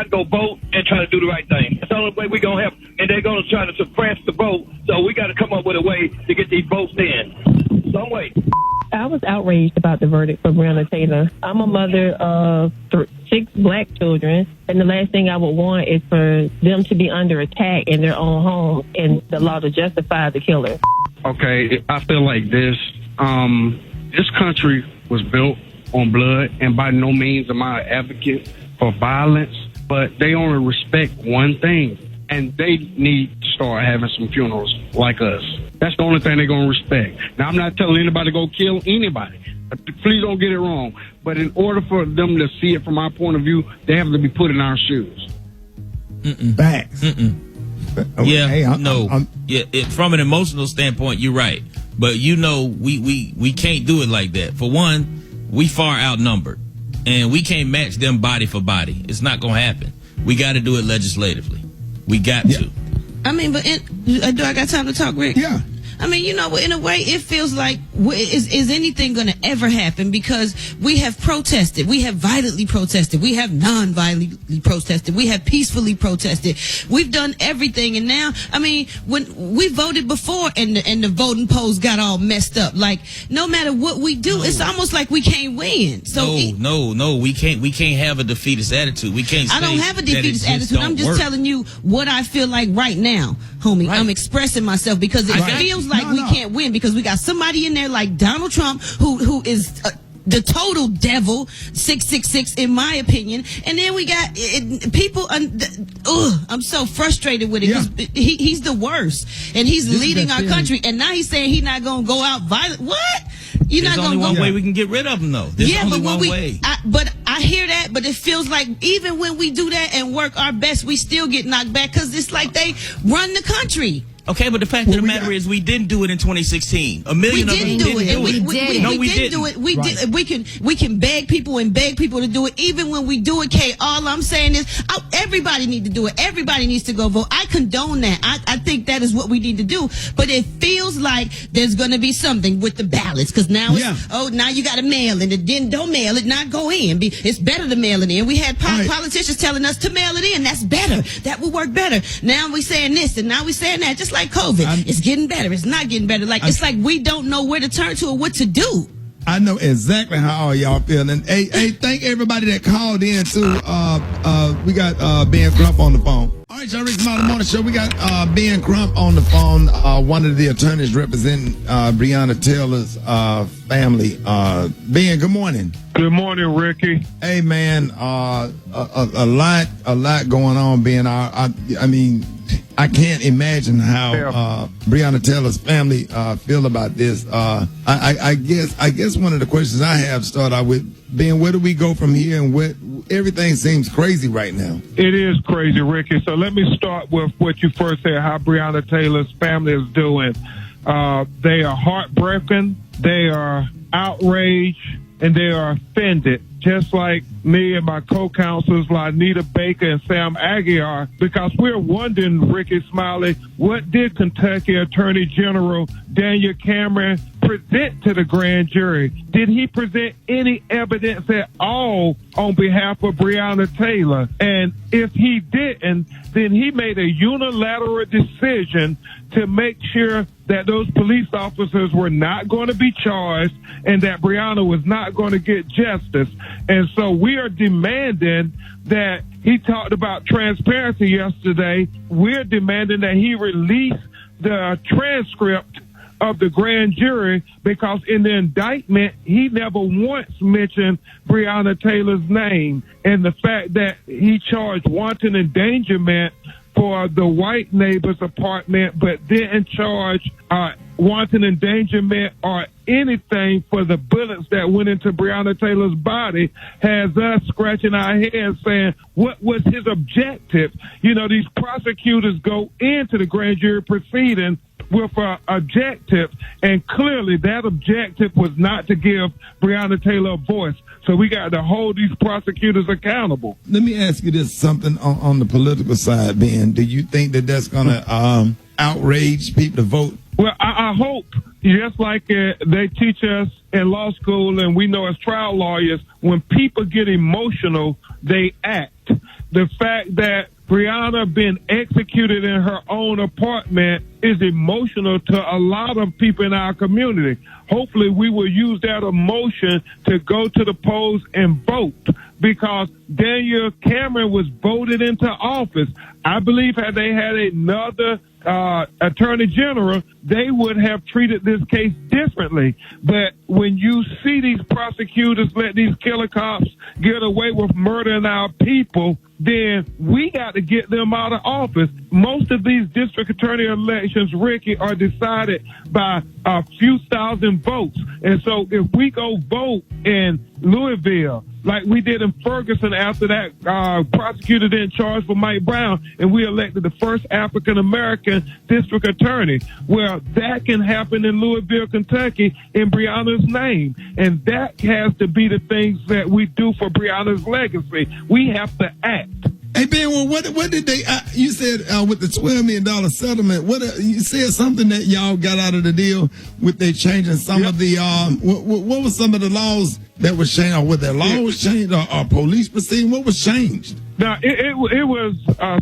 go vote and try to do the right thing. That's the only way we're going to help. And they're going to try to suppress the vote. So we got to come up with a way to get these votes in. Some way. I was outraged about the verdict for Breonna Taylor. I'm a mother of 6 black children, and the last thing I would want is for them to be under attack in their own home and the law to justify the killer. Okay, I feel like this. This country was built on blood, and by no means am I an advocate for violence, but they only respect one thing, and they need to start having some funerals like us. That's the only thing they're going to respect. Now, I'm not telling anybody to go kill anybody. Please don't get it wrong. But in order for them to see it from our point of view, they have to be put in our shoes. Facts. Yeah, from an emotional standpoint, you're right. But we can't do it like that. For one, we far outnumbered. And we can't match them body for body. It's not going to happen. We got to do it legislatively. We got to. I mean, but do I got time to talk, Rick? Yeah. I mean, in a way, it feels like is anything going to ever happen? Because we have protested, we have violently protested, we have non-violently protested, we have peacefully protested. We've done everything, and now, I mean, when we voted before, and the voting polls got all messed up. Like, no matter what we do, it's almost like we can't win. So no, we can't have a defeatist attitude. We can't. I don't have a defeatist attitude. I'm just telling you what I feel like right now, homie. Right. I'm expressing myself because it feels like we can't win because we got somebody in there like Donald Trump who is the total devil, 666 in my opinion, and then we got people. I'm so frustrated with it because he's the worst, and he's leading our country, and now he's saying he's not going to go out violent. What? There's only one way we can get rid of them, though. There's only one way. But I hear that, but it feels like even when we do that and work our best, we still get knocked back because it's like they run the country. Okay, but the fact of the matter is we didn't do it in 202016. A million of them didn't do it. We didn't do it. We can beg people to do it. Even when we do it, Kay, all I'm saying is everybody needs to do it. Everybody needs to go vote. I condone that. I think that is what we need to do. But it feels like there's going to be something with the ballots because now now you got to mail it. And then don't mail it, not go in. It's better to mail it in. We had politicians telling us to mail it in. That's better. That will work better. Now we saying this and now we saying that. Just like COVID, it's getting better. It's not getting better. It's like we don't know where to turn to or what to do. I know exactly how all y'all feeling. Hey, thank everybody that called in too. We got Ben Crump on the phone. All right, y'all, Rickey Smiley Morning Show. We got Ben Crump on the phone. One of the attorneys representing Breonna Taylor's family. Ben, good morning. Good morning, Ricky. Hey, man. A lot going on, Ben. I mean, I can't imagine how Breonna Taylor's family feel about this. I guess one of the questions I have start out with being, where do we go from here? And everything seems crazy right now. It is crazy, Ricky. So let me start with what you first said, how Breonna Taylor's family is doing. They are heartbroken, they are outraged, and they are offended, just like me and my co-counselors, Lanita Baker and Sam Aguiar, because we're wondering, Rickey Smiley, what did Kentucky Attorney General Daniel Cameron present to the grand jury? Did he present any evidence at all on behalf of Breonna Taylor? And if he didn't, then he made a unilateral decision to make sure that those police officers were not going to be charged and that Breonna was not going to get justice. And so we are demanding that he talked about transparency yesterday. We're demanding that he release the transcript of the grand jury, because in the indictment, he never once mentioned Breonna Taylor's name, and the fact that he charged wanton endangerment for the white neighbor's apartment, but didn't charge wanton endangerment or anything for the bullets that went into Breonna Taylor's body, has us scratching our heads saying, what was his objective? You know, these prosecutors go into the grand jury proceeding with an objective, and clearly that objective was not to give Breonna Taylor a voice. So we got to hold these prosecutors accountable. Let me ask you this, something on the political side, Ben. Do you think that that's going to outrage people to vote? Well, I hope, just like they teach us in law school, and we know as trial lawyers, when people get emotional, they act. The fact that Breonna been executed in her own apartment is emotional to a lot of people in our community. Hopefully we will use that emotion to go to the polls and vote, because Daniel Cameron was voted into office. I believe had they had another attorney general, they would have treated this case differently. But when you see these prosecutors let these killer cops get away with murdering our people, then we got to get them out of office. Most of these district attorney elections, Ricky, are decided by a few thousand votes. And so if we go vote in Louisville, like we did in Ferguson after that prosecutor didn't charge for Mike Brown, and we elected the first African-American district attorney, well, that can happen in Louisville, Kentucky, in Breonna's name. And that has to be the things that we do for Breonna's legacy. We have to act. Hey, Ben, well, what did they, you said with the $12 million settlement, you said something that y'all got out of the deal with they changing some of the, what was some of the laws that was changed, or were there laws changed, or police proceeding? What was changed? Now, it was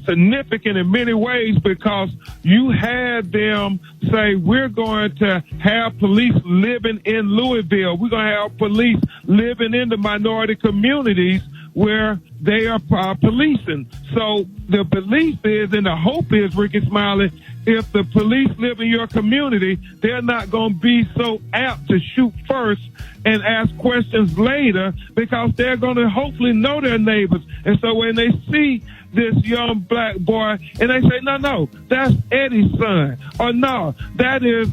significant in many ways, because you had them say, we're going to have police living in Louisville. We're going to have police living in the minority communities where they are policing. So the belief is, and the hope is, Rickey Smiley, if the police live in your community, they're not going to be so apt to shoot first and ask questions later, because they're going to hopefully know their neighbors. And so when they see this young black boy and they say, no, that's Eddie's son, or no, that is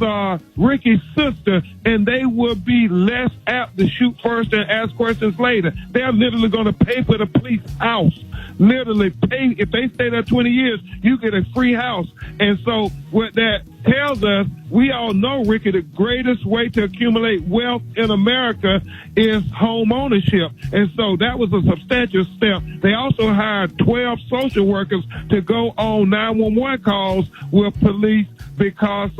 Ricky's sister, and they will be less apt to shoot first and ask questions later. They're literally going to pay for the police house. Literally pay. If they stay there 20 years, you get a free house. And so what that tells us, we all know, Ricky, the greatest way to accumulate wealth in America is home ownership. And so that was a substantial step. They also hired 12 social workers to go on 911 calls with police, because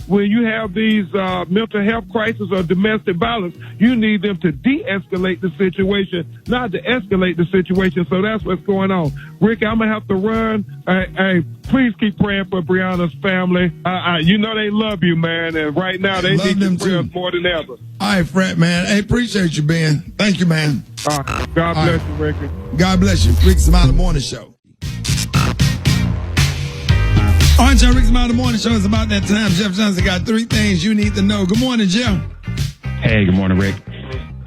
when you have these mental health crises or domestic violence, you need them to de-escalate the situation, not to escalate the situation. So that's what's going on. Ricky, I'm going to have to run. Hey, please keep praying for Breonna's family. You know they love you, man, and right now they need your prayers more than ever. All right, Fred, man. Hey, appreciate you, Ben. Thank you, man. God bless you, Ricky. God bless you. Rickey Smiley Morning Show. All right, y'all, Rickey Smiley Morning Show is about that time. Jeff Johnson got 3 things you need to know. Good morning, Jeff. Hey, good morning, Rick.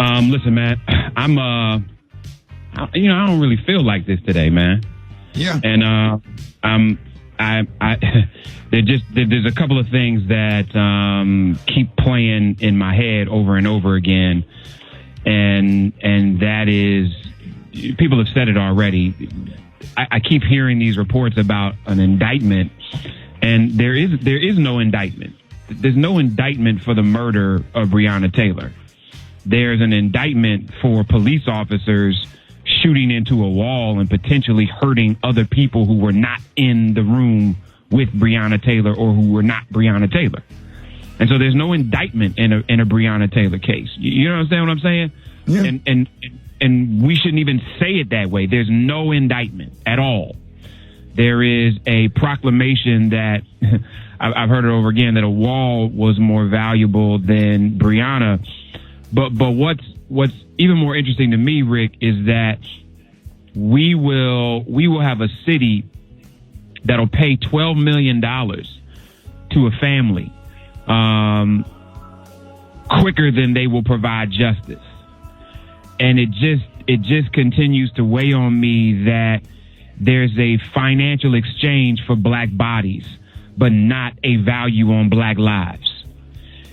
Listen, man, I don't really feel like this today, man. Yeah. And there's a couple of things that keep playing in my head over and over again, and that is, people have said it already. I keep hearing these reports about an indictment, and there is no indictment. There's no indictment for the murder of Breonna Taylor. There's an indictment for police officers shooting into a wall and potentially hurting other people who were not in the room with Breonna Taylor or who were not Breonna Taylor. And so there's no indictment in a Breonna Taylor case. You understand what I'm saying? Yeah. And we shouldn't even say it that way. There's no indictment at all. There is a proclamation that I've heard it over again, that a wall was more valuable than Breonna. But what's even more interesting to me, Rick, is that we will have a city that'll pay $12 million to a family quicker than they will provide justice. And it just continues to weigh on me that there's a financial exchange for black bodies, but not a value on black lives.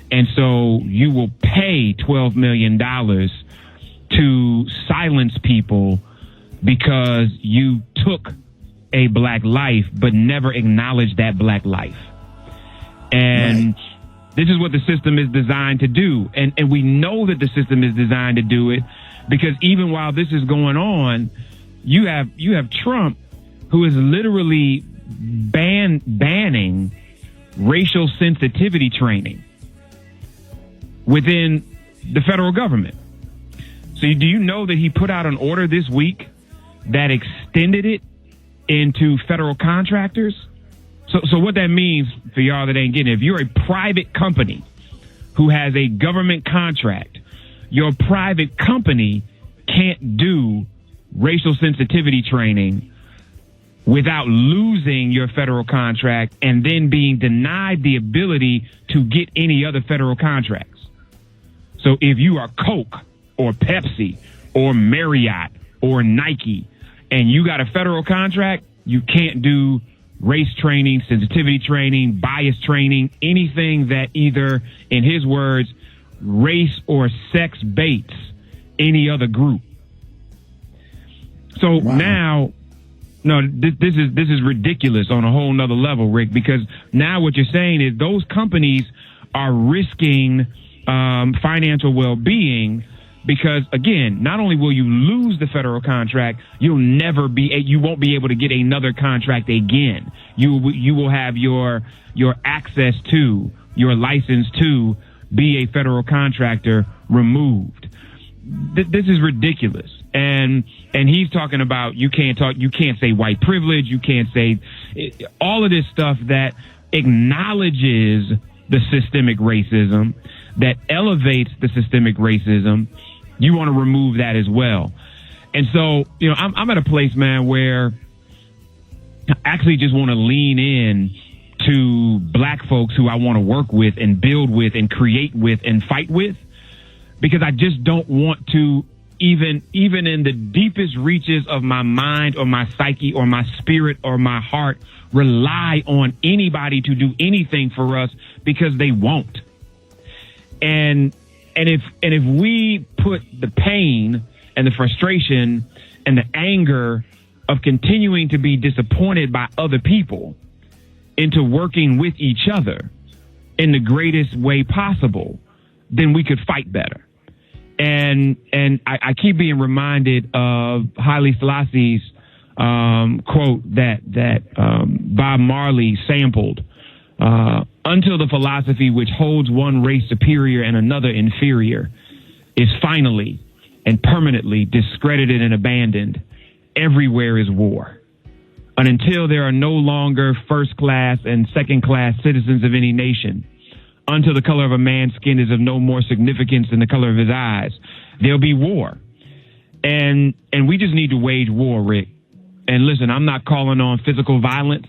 And so you will pay $12 million to silence people because you took a black life, but never acknowledged that black life. And this is what the system is designed to do. And we know that the system is designed to do it because even while this is going on, you have Trump, who is literally banning racial sensitivity training within the federal government. So do you know that he put out an order this week that extended it into federal contractors? So what that means for y'all that ain't getting it, if you're a private company who has a government contract, your private company can't do racial sensitivity training without losing your federal contract and then being denied the ability to get any other federal contracts. So if you are Coke or Pepsi or Marriott or Nike and you got a federal contract, you can't do race training, sensitivity training, bias training, anything that either, in his words, race or sex baits any other group. So now, no, this is ridiculous on a whole nother level, Rick, because now what you're saying is those companies are risking financial well-being because, again, not only will you lose the federal contract, you won't be able to get another contract again. You will have your access to, your license to be a federal contractor removed. This is ridiculous. And he's talking about you can't say white privilege, you can't say all of this stuff that acknowledges the systemic racism, that elevates the systemic racism. You want to remove that as well. And so, I'm at a place, man, where I actually just want to lean in to black folks who I want to work with and build with and create with and fight with, because I just don't want to, even in the deepest reaches of my mind or my psyche or my spirit or my heart, rely on anybody to do anything for us, because they won't. And if we put the pain and the frustration and the anger of continuing to be disappointed by other people into working with each other in the greatest way possible, then we could fight better. And I keep being reminded of Haile Selassie's quote that Bob Marley sampled. Until the philosophy which holds one race superior and another inferior is finally and permanently discredited and abandoned, everywhere is war. And until there are no longer first-class and second-class citizens of any nation, until the color of a man's skin is of no more significance than the color of his eyes, there'll be war. And we just need to wage war, Rick. And listen, I'm not calling on physical violence.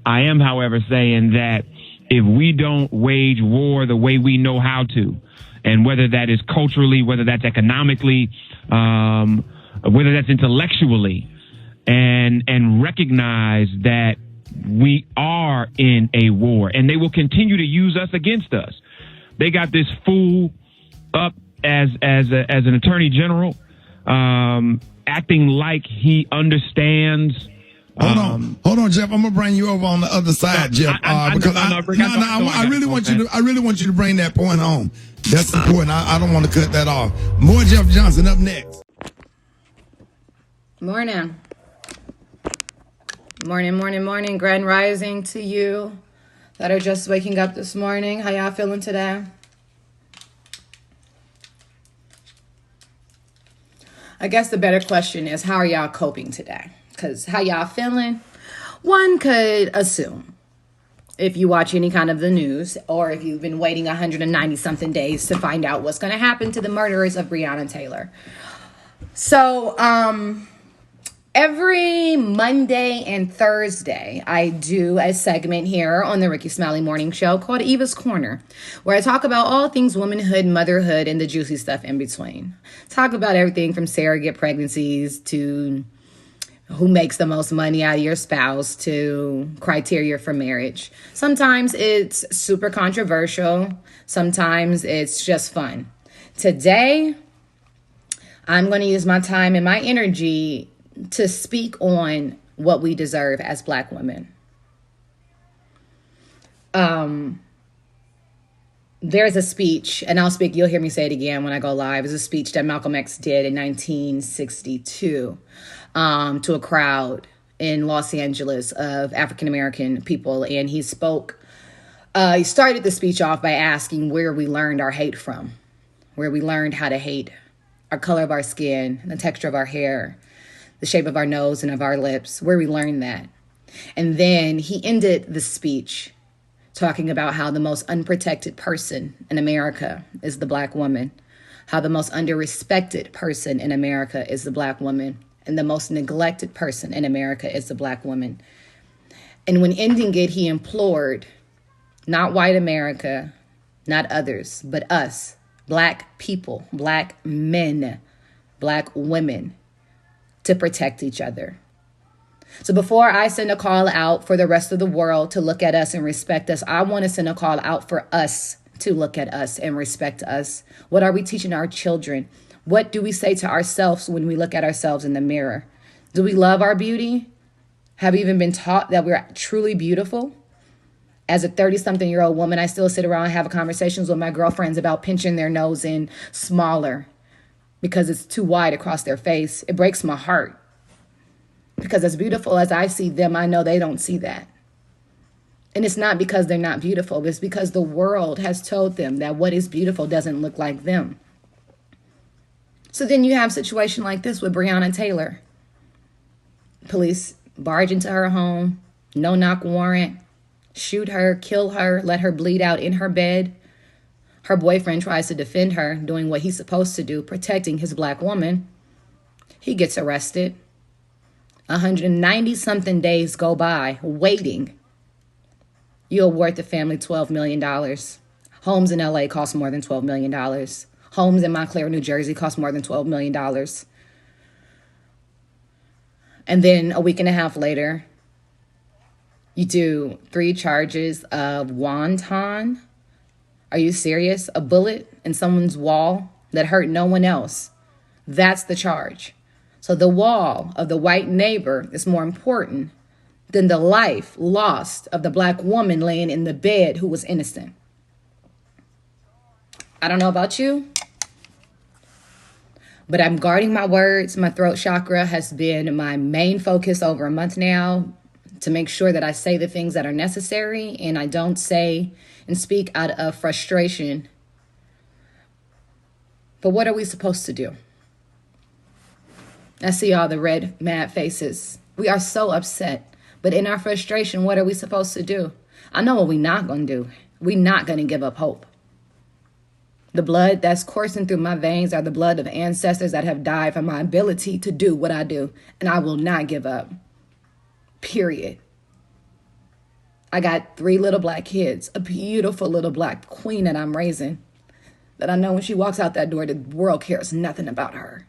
I am, however, saying that if we don't wage war the way we know how to, and whether that is culturally, whether that's economically, whether that's intellectually, and recognize that we are in a war, and they will continue to use us against us. They got this fool up as an attorney general, acting like he understands. Hold on, Jeff. I'm gonna bring you over on the other side, Jeff. I really want you to bring that point home. That's important. I don't want to cut that off. More Jeff Johnson up next. Morning. Morning. Grand rising to you that are just waking up this morning. How y'all feeling today? I guess the better question is, how are y'all coping today? Because how y'all feeling, one could assume, if you watch any kind of the news, or if you've been waiting 190 something days to find out what's going to happen to the murderers of Breonna Taylor. So, every Monday and Thursday, I do a segment here on the Rickey Smiley Morning Show called Eva's Corner, where I talk about all things womanhood, motherhood, and the juicy stuff in between. Talk about everything from surrogate pregnancies to who makes the most money out of your spouse to criteria for marriage. Sometimes it's super controversial. Sometimes it's just fun. Today, I'm going to use my time and my energy to speak on what we deserve as Black women. There's a speech, and you'll hear me say it again when I go live. It's a speech that Malcolm X did in 1962 to a crowd in Los Angeles of African-American people. And he spoke, he started the speech off by asking where we learned our hate from, where we learned how to hate our color of our skin, the texture of our hair, the shape of our nose and of our lips, where we learned that. And then he ended the speech talking about how the most unprotected person in America is the Black woman, how the most underrespected person in America is the Black woman, and the most neglected person in America is the Black woman. And when ending it, he implored not white America, not others, but us, Black people, Black men, Black women, to protect each other. So before I send a call out for the rest of the world to look at us and respect us, I want to send a call out for us to look at us and respect us. What are we teaching our children? What do we say to ourselves when we look at ourselves in the mirror? Do we love our beauty? Have we even been taught that we're truly beautiful? As a 30-something-year-old woman, I still sit around and have conversations with my girlfriends about pinching their nose in smaller because it's too wide across their face. It breaks my heart. Because as beautiful as I see them, I know they don't see that. And it's not because they're not beautiful. It's because the world has told them that what is beautiful doesn't look like them. So then you have a situation like this with Breonna Taylor. Police barge into her home, no-knock warrant, shoot her, kill her, let her bleed out in her bed. Her boyfriend tries to defend her, doing what he's supposed to do, protecting his Black woman. He gets arrested. 190-something days go by waiting. You award the family $12 million. Homes in LA cost more than $12 million. Homes in Montclair, New Jersey cost more than $12 million. And then a week and a half later, you do 3 charges of wanton. Are you serious? A bullet in someone's wall that hurt no one else. That's the charge. So the wall of the white neighbor is more important than the life lost of the Black woman laying in the bed who was innocent. I don't know about you, but I'm guarding my words. My throat chakra has been my main focus over a month now to make sure that I say the things that are necessary and I don't say and speak out of frustration. But what are we supposed to do? I see all the red, mad faces. We are so upset. But in our frustration, what are we supposed to do? I know what we're not going to do. We're not going to give up hope. The blood that's coursing through my veins are the blood of ancestors that have died for my ability to do what I do. And I will not give up. Period. I got 3 little Black kids, a beautiful little Black queen that I'm raising, that I know when she walks out that door, the world cares nothing about her.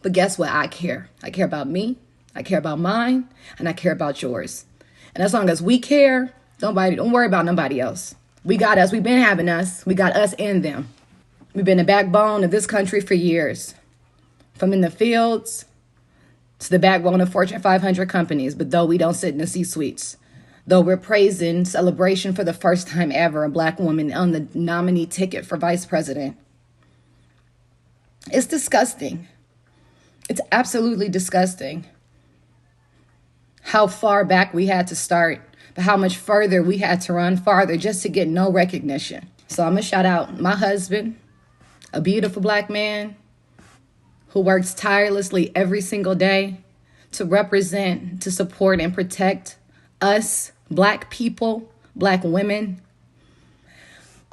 But guess what? I care. I care about me. I care about mine. And I care about yours. And as long as we care, don't worry about nobody else. We got us. We've been having us. We got us and them. We've been the backbone of this country for years. From in the fields to the backbone of Fortune 500 companies. But though we don't sit in the C-suites, though we're praising celebration for the first time ever, a black woman on the nominee ticket for vice president. It's disgusting. It's absolutely disgusting how far back we had to start, but how much further we had to run farther just to get no recognition. So I'm going to shout out my husband, a beautiful black man who works tirelessly every single day to represent, to support, and protect us, black people, black women.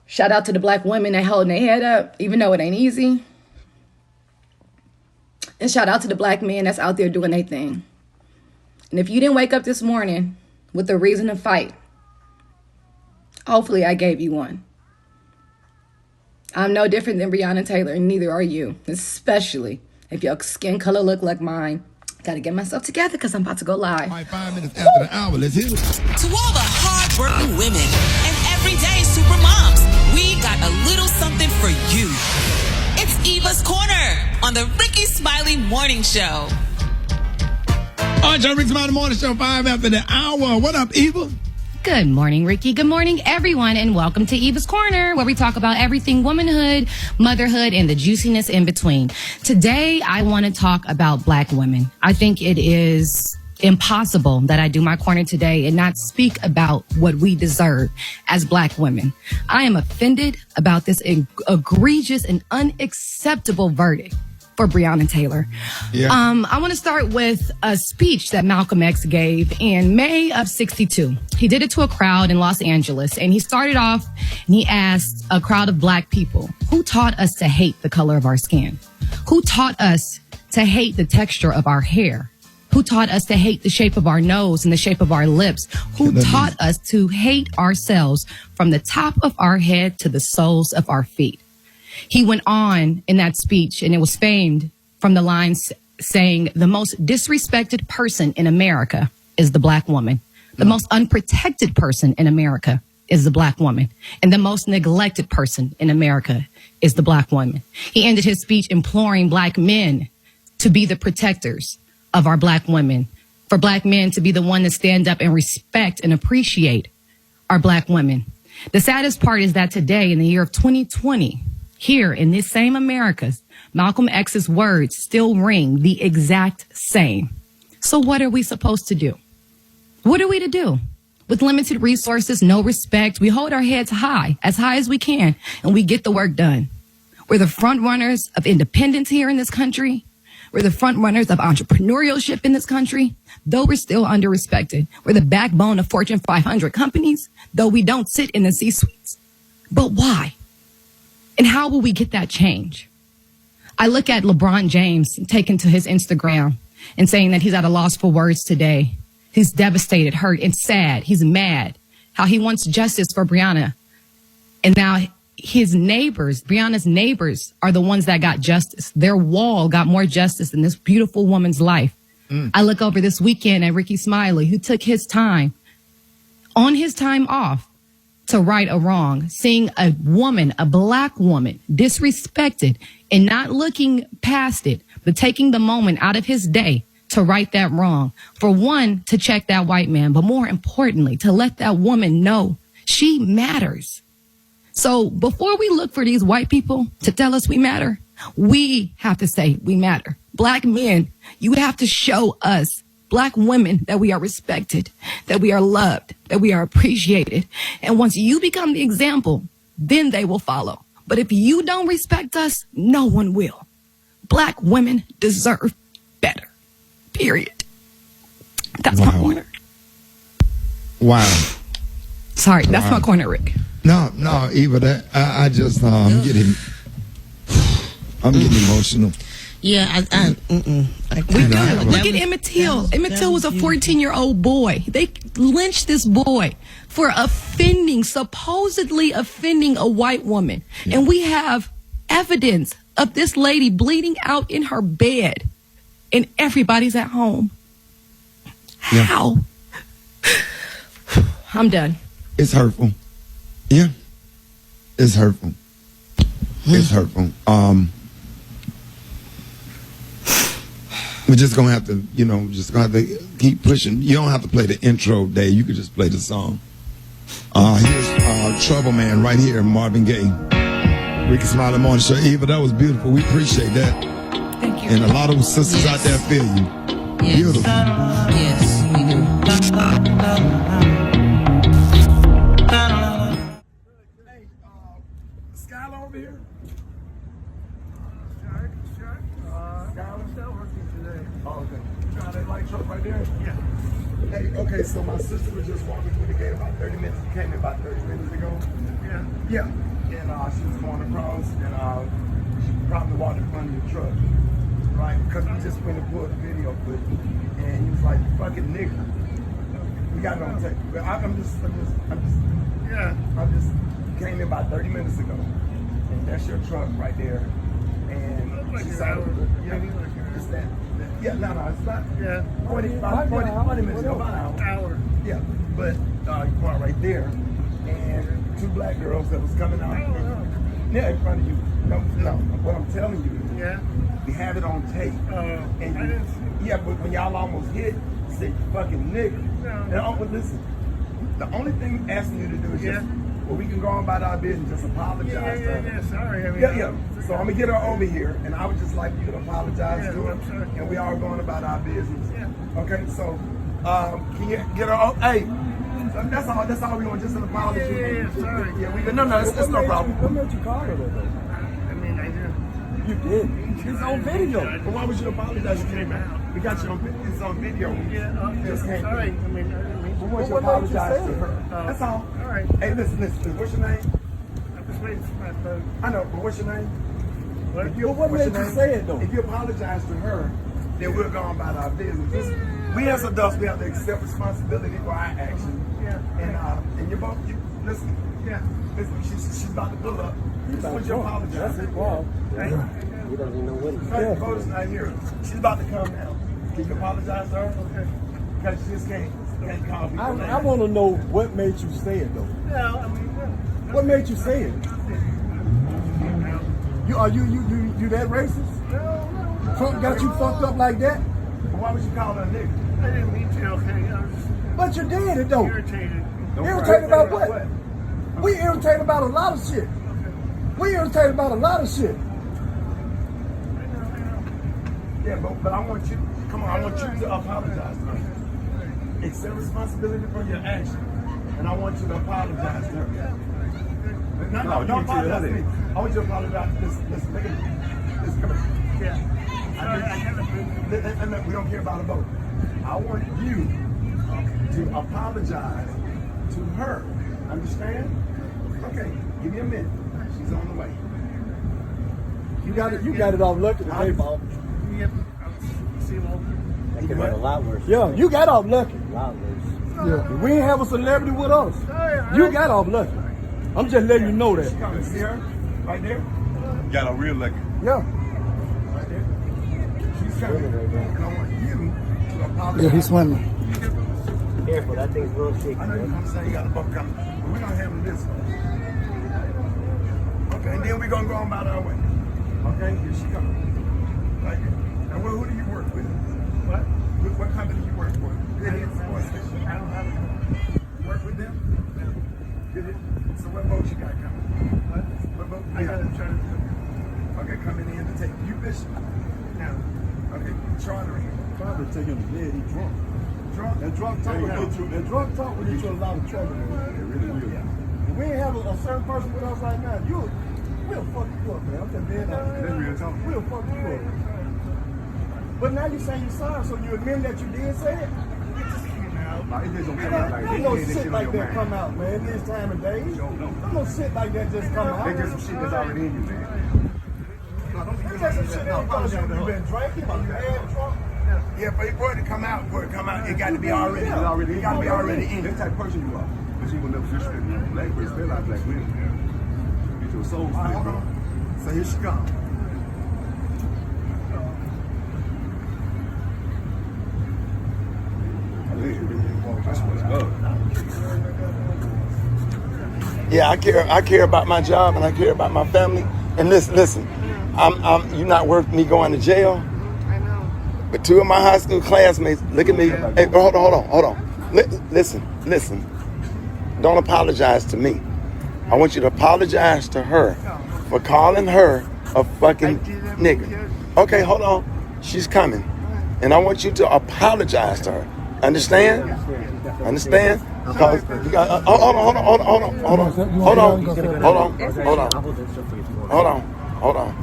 Shout out to the black women that holding their head up, even though it ain't easy. And shout out to the black men that's out there doing their thing. And if you didn't wake up this morning with a reason to fight, hopefully I gave you one. I'm no different than Breonna Taylor, and neither are you, especially if your skin color look like mine. Gotta get myself together because I'm about to go live. 5 minutes after the hour, let's hit it. To all the hard-working women and everyday super moms, we got a little something for you. It's Eva's Corner on the Rickey Smiley Morning Show. All right, y'all, Rickey Smiley Morning Show, 5 after the hour. What up, Eva? Good morning, Ricky. Good morning, everyone, and welcome to Eva's Corner, where we talk about everything womanhood, motherhood, and the juiciness in between. Today, I want to talk about black women. I think it is impossible that I do my corner today and not speak about what we deserve as black women. I am offended about this egregious and unacceptable verdict for Breonna Taylor. Yeah. I want to start with a speech that Malcolm X gave in May of '62. He did it to a crowd in Los Angeles, and he started off and he asked a crowd of black people, who taught us to hate the color of our skin? Who taught us to hate the texture of our hair? Who taught us to hate the shape of our nose and the shape of our lips? Who taught us to hate ourselves from the top of our head to the soles of our feet? He went on in that speech, and it was famed from the lines saying, the most disrespected person in America is the black woman. The most unprotected person in America is the black woman. And the most neglected person in America is the black woman. He ended his speech imploring black men to be the protectors of our black women, for black men to be the one to stand up and respect and appreciate our black women. The saddest part is that today, in the year of 2020, here in this same America, Malcolm X's words still ring the exact same. So what are we supposed to do? What are we to do? With limited resources, no respect, we hold our heads high as we can, and we get the work done. We're the front runners of independence here in this country. We're the front runners of entrepreneurship in this country, though we're still under-respected. We're the backbone of Fortune 500 companies, though we don't sit in the C-suites. But why? And how will we get that change? I look at LeBron James taking to his Instagram and saying that he's at a loss for words today. He's devastated, hurt, and sad. He's mad how he wants justice for Breonna. And now his neighbors, Breonna's neighbors, are the ones that got justice. Their wall got more justice than this beautiful woman's life. I look over this weekend at Rickey Smiley, who took his time, on his time off, to right a wrong, seeing a woman, a black woman, disrespected and not looking past it, but taking the moment out of his day to right that wrong. For one, to check that white man, but more importantly, to let that woman know she matters. So before we look for these white people to tell us we matter, we have to say we matter. Black men, you have to show us, black women, that we are respected, that we are loved, that we are appreciated. And once you become the example, then they will follow. But if you don't respect us, no one will. Black women deserve better. Period. That's my corner. Wow. Sorry, that's my corner, Rick. No, Eva, I just, I'm getting emotional. Yeah, We good. Look at Emmett Till. Emmett Till was a 14-year-old boy. They lynched this boy for supposedly offending a white woman. Yeah. And we have evidence of this lady bleeding out in her bed, and everybody's at home. Yeah. How? I'm done. It's hurtful. Yeah. It's hurtful. It's hurtful. We're just gonna have to, keep pushing. You don't have to play the intro, Dave. You could just play the song. Here's Trouble Man right here, Marvin Gaye. Rickey Smiley Morning Show. Eva, that was beautiful. We appreciate that. Thank you. And a lot of sisters out there feel you. Yes. Beautiful. Yes, we do. Skylar over here. Oh, okay. You got that light truck right there? Yeah. Hey, okay, so my sister was just walking through the gate about 30 minutes. She came in about 30 minutes ago. Yeah. Yeah. And she was going across, and she probably walked in front of your truck. Right? Because we just went and pulled the video footage. And he was like, you fucking nigga. We got it on tape. But I'm just came in about 30 minutes ago. And that's your truck right there. And she saw it. Yeah. It's that. Yeah, no, it's not. Yeah. 40 minutes ago, about an hour. Yeah. But you parked right there. And two black girls that was coming out. Yeah, in front of you. No, what I'm telling you. Yeah. We have it on tape. And but when y'all almost hit, you say, you fucking nigga. No. And listen, the only thing asking you to do is just, we can go on about our business, just apologize to her. Yeah, sorry. I mean, So I'm gonna get her over here, and I would just like you to apologize to her. And we are going about our business. Yeah. Okay, so can you get her over? Hey, that's all we want, just an apology. Yeah, sorry. Yeah, we no, it's no problem. What made you call her though? I mean, I did. You did? It's on video. But why would you apologize? You came out. We got you on video. It's on video. Yeah, okay. Just came. Sorry. I mean, we want you to apologize to her. That's all. All right. Hey, listen. What's your name? I'm just waiting for my phone. I know, but what's your name? What made you say it though? If you apologize to her, then we're going about our business. We as adults, we have to accept responsibility for our actions. Yeah. And you both, listen. Yeah. Listen, she's about to pull up. Just want you to apologize. That's it, Paul. Right? We don't even know what it's The photo's not here. She's about to come now. Can you apologize to her? Okay. Because she just can't call people. I want to know what made you say it though. Yeah, I mean, what made you say it? You that racist? No. Trump got you fucked up like that? Why would you call her a nigga? I didn't mean to, okay? But you did it though. Irritated. Irritated about what? We irritated about a lot of shit. We irritated about a lot of shit. Yeah, but I want you, come on, I want you to apologize to her. Accept responsibility for your action. And I want you to apologize to her. No, don't apologize to me. I want you to apologize to this. Listen, come here. Yeah. We don't care about a vote. I want you to apologize to her. Understand? Okay, give me a minute. She's on the way. You got it off lucky today, Bob. Yep. That could have been a lot worse. Yeah, you got off lucky. A lot worse. Yeah. We ain't have a celebrity with us. You got off lucky. I'm just letting you know that. See her? Right there? Got a real lucky. Yeah. Right there. She's coming. And I want you to apologize. Yeah, he's swimming. Careful, that thing's real shaky. I know you're saying you got a buck coming. But we're going to handle this one. Okay, and then we're going to go on about our way. Okay, here she comes. Right here. Now, who do you work with? What? What company do you work for? Good Hit Sports Station. I don't have a company. You work with them? Yeah. Good Hit. So what boat you got coming? What boat? I got to try to do. Okay, coming in to take you fishing? No. Okay, chartering. Probably take him to bed, he drunk. Drunk? That drunk talk will get you. That drunk talk will get you a lot of trouble. It really will. Yeah. If we ain't have a certain person with us right now, we'll fuck you up, man. I'm just dead honest. That's real talk. We'll fuck you up. But now you say you're sorry, so you admit that you did say it? It just don't come out like Ain't no shit like that come out, man, this time of day. Don't no shit like that just come out. It's just some shit that's already in you, man. It's just some shit that because you've been drinking or you had drunk. Yeah, but for it to come out, it got to be already. It got to be already in. That type of person you are. But you will never disrespect me. Black person, feel like black women. Get your soul split, bro. So here she comes. Yeah, I care about my job and I care about my family. And listen, you're not worth me going to jail. I know. But 2 of my high school classmates, look at me. Hey, hold on. Listen. Don't apologize to me. I want you to apologize to her for calling her a fucking nigger. Okay, hold on. She's coming. And I want you to apologize to her. Understand? Because you got, hold on.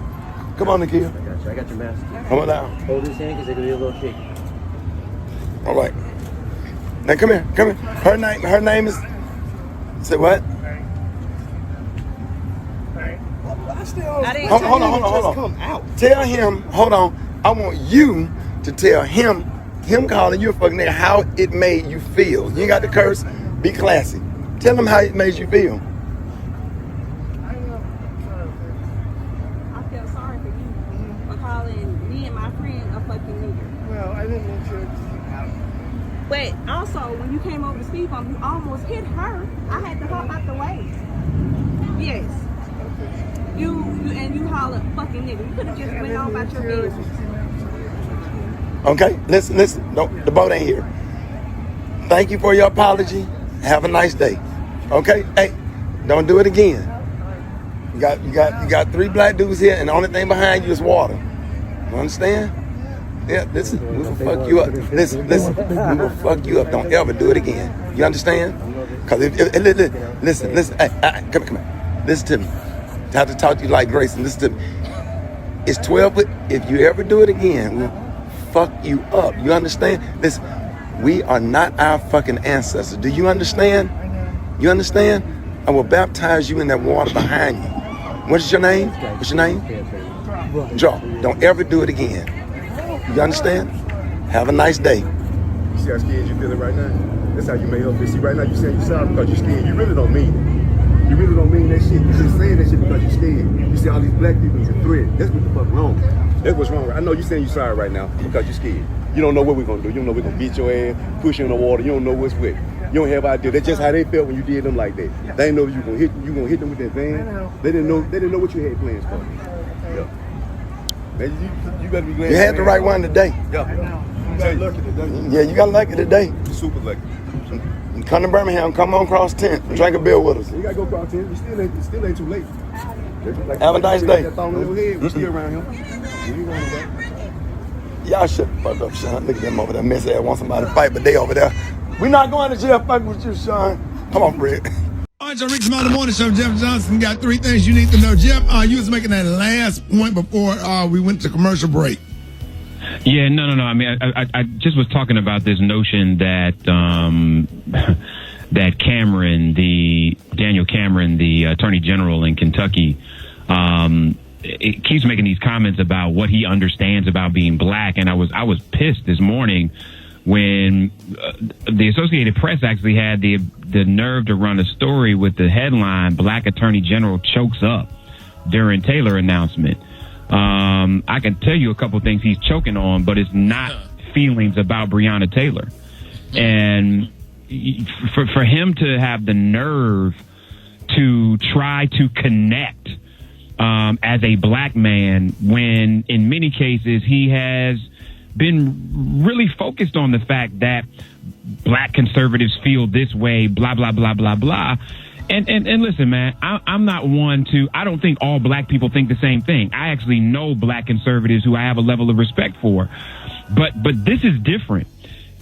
Come on, Nikhil. I got your mask. Come on down. Hold his hand because it can be a little shaky. All right. Now come here. Her name is. Say what? Hold on. Tell him. Hold on. I want you to tell him calling you a fucking nigga, how it made you feel. You ain't got to curse. Be classy. Tell him how it made you feel. I feel sorry for you for calling me and my friend a fucking nigger. Well, I didn't mean to. But also, when you came over to speak on, you almost hit her. I had to hop out the way. Yes. You hollered fucking nigga. You could have just went on about your business. Okay, listen. The boat ain't here. Thank you for your apology. Have a nice day. Okay, hey, don't do it again. You got 3 black dudes here, and the only thing behind you is water. You understand? Yeah, listen, we will fuck you up. Listen, we will fuck you up. Don't ever do it again. You understand? Because listen. Hey, come here. Listen to me. I have to talk to you like Grace, and listen to me. It's 12, but if you ever do it again, we'll fuck you up. You understand? Listen, we are not our fucking ancestors. Do you understand? You understand? I will baptize you in that water behind you. What's your name? Joe. Don't ever do it again. You understand? Have a nice day. You see how scared you feeling right now? That's how you made her feel. See, right now you saying you're sorry because you're scared. You really don't mean it. You really don't mean that shit. You're just saying that shit because you're scared. You see all these black people as a threat. That's what the fuck wrong. That's what's wrong. I know you're saying you're sorry right now because you're scared. You don't know what we're going to do. You don't know we're going to beat your ass, push you in the water. You don't know what's what. You don't have idea. That's just how they felt when you did them like that. They didn't know you gonna hit them with that van. They didn't know what you had plans for. Yeah. Man, you better be glad. You had the right one today. Yeah. You got lucky today. Yeah, you got lucky today. Super lucky. Come to Birmingham, come on cross 10, drink a beer with us. You gotta go cross 10. It still ain't too late. Like, have a nice day. We still around here. Y'all should fuck up, Sean. Look at them over there. Miss ass want somebody to fight, but they over there. We not going to jail fucking with you, Sean. Come on, Rick. All right, so Rickey Smiley Morning Show. Jeff Johnson got 3 things you need to know. Jeff, you was making that last point before we went to commercial break. Yeah, no. I mean, I just was talking about this notion that that Daniel Cameron, the Attorney General in Kentucky, it keeps making these comments about what he understands about being black, and I was pissed this morning when the Associated Press actually had the nerve to run a story with the headline "Black Attorney General chokes up during Taylor announcement." I can tell you a couple things he's choking on, but it's not feelings about Breonna Taylor. And for him to have the nerve to try to connect as a black man, when in many cases he has been really focused on the fact that black conservatives feel this way, blah, blah, blah, blah, blah. And listen, man, I'm not one to, I don't think all black people think the same thing. I actually know black conservatives who I have a level of respect for, but this is different.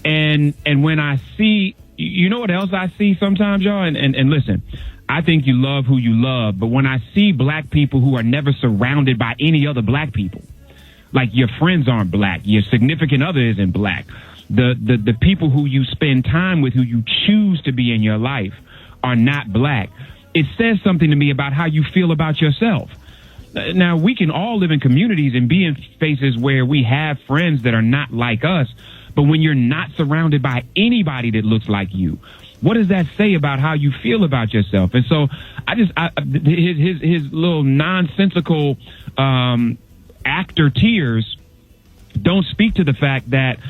And when I see, you know what else I see sometimes, y'all? And listen, I think you love who you love, but when I see black people who are never surrounded by any other black people, like your friends aren't black, your significant other isn't black, the people who you spend time with, who you choose to be in your life, are not black, it says something to me about how you feel about yourself. Now, we can all live in communities and be in spaces where we have friends that are not like us, but when you're not surrounded by anybody that looks like you, what does that say about how you feel about yourself? And so his little nonsensical actor tears don't speak to the fact that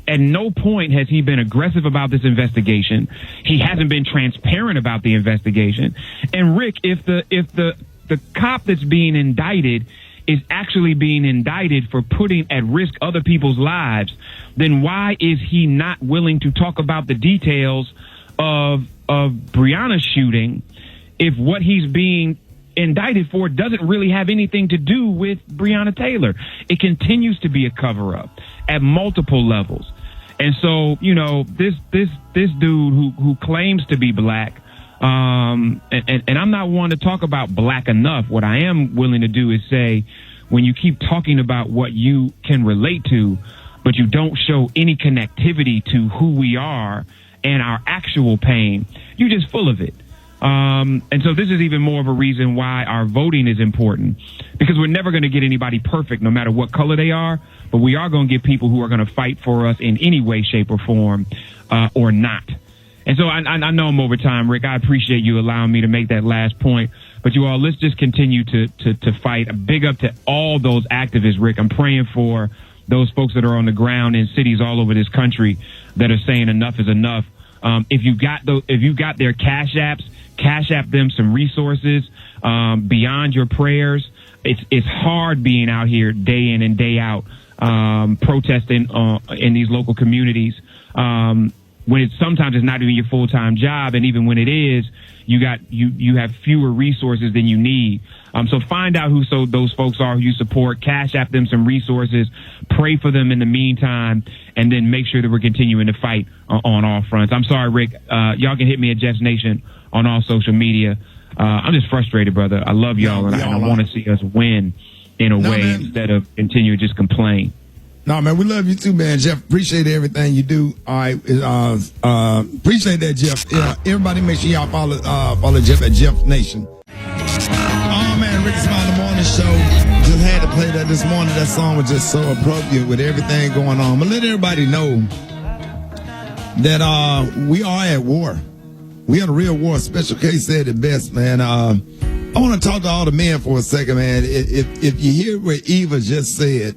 at no point has he been aggressive about this investigation. He hasn't been transparent about the investigation. And Rick, if the cop that's being indicted is actually being indicted for putting at risk other people's lives, then why is he not willing to talk about the details of Breonna's shooting if what he's being indicted for doesn't really have anything to do with Breonna Taylor? It continues to be a cover-up at multiple levels. And so, you know, this dude who claims to be black, and I'm not one to talk about black enough. What I am willing to do is say, when you keep talking about what you can relate to, but you don't show any connectivity to who we are and our actual pain, you're just full of it. And so this is even more of a reason why our voting is important, because we're never going to get anybody perfect, no matter what color they are, but we are going to get people who are going to fight for us in any way, shape, or form, or not. And so I know I'm over time, Rick. I appreciate you allowing me to make that last point. But you all, let's just continue to fight. A big up to all those activists, Rick. I'm praying for those folks that are on the ground in cities all over this country that are saying enough is enough. If you got their Cash Apps, Cash App them some resources beyond your prayers. It's hard being out here day in and day out protesting in these local communities when sometimes it's not even your full-time job, and even when it is, you have fewer resources than you need. So find out who those folks are who you support. Cash App them some resources. Pray for them in the meantime, and then make sure that we're continuing to fight on all fronts. I'm sorry, Rick. Y'all can hit me at Jets Nation on all social media. I'm just frustrated, brother. I love y'all, and I want to see us win in a way instead of continue to just complain. No, man, we love you too, man. Jeff, appreciate everything you do. All right, appreciate that, Jeff. Everybody make sure y'all follow Jeff at Jeff Nation. Oh, man, Rickey Smiley Morning Show. Just had to play that this morning. That song was just so appropriate with everything going on. But let everybody know that we are at war. We had a real war. Special Case said it best, man. I want to talk to all the men for a second, man. If you hear what Eva just said,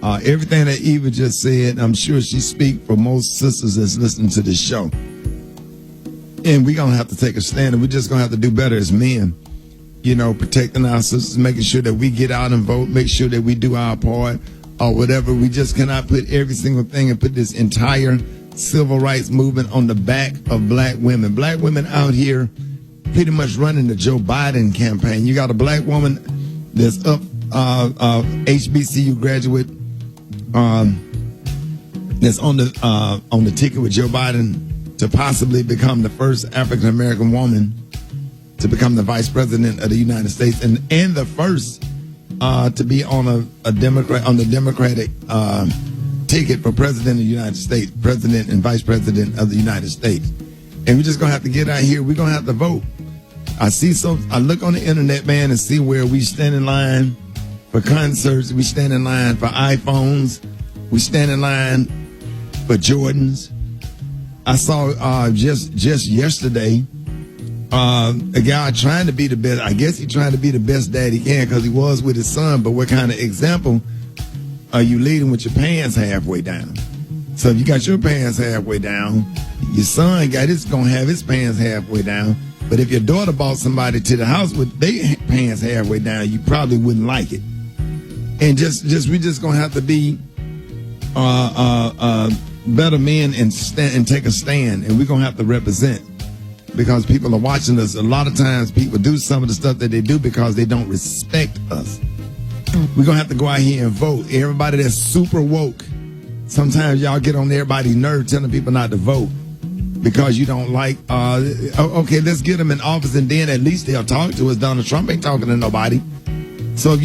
everything that Eva just said, I'm sure she speaks for most sisters that's listening to this show. And we're going to have to take a stand, and we're just going to have to do better as men. You know, protecting our sisters, making sure that we get out and vote, make sure that we do our part or whatever. We just cannot put every single thing and put this entire civil rights movement on the back of black women. Black women out here pretty much running the Joe Biden campaign. You got a black woman that's up, HBCU graduate, that's on the ticket with Joe Biden to possibly become the first African American woman to become the vice president of the United States, and the first to be on the Democratic ticket for president of the United States, president and vice president of the United States. And we're just gonna have to get out here. We're gonna have to vote. I look on the internet, man, and see where we stand in line for concerts. We stand in line for iPhones. We stand in line for Jordans. I saw just yesterday a guy trying to be the best. I guess he's trying to be the best dad he can because he was with his son. But what kind of example are you leading with your pants halfway down? So if you got your pants halfway down, your son gonna have his pants halfway down. But if your daughter brought somebody to the house with their pants halfway down, you probably wouldn't like it. And we just gonna have to be better men and take a stand, and we're gonna have to represent, because people are watching us. A lot of times people do some of the stuff that they do because they don't respect us. We're gonna have to go out here and vote. Everybody that's super woke, sometimes y'all get on everybody's nerve telling people not to vote because you don't like, okay, let's get them in office and then at least they'll talk to us. Donald Trump ain't talking to nobody. So if do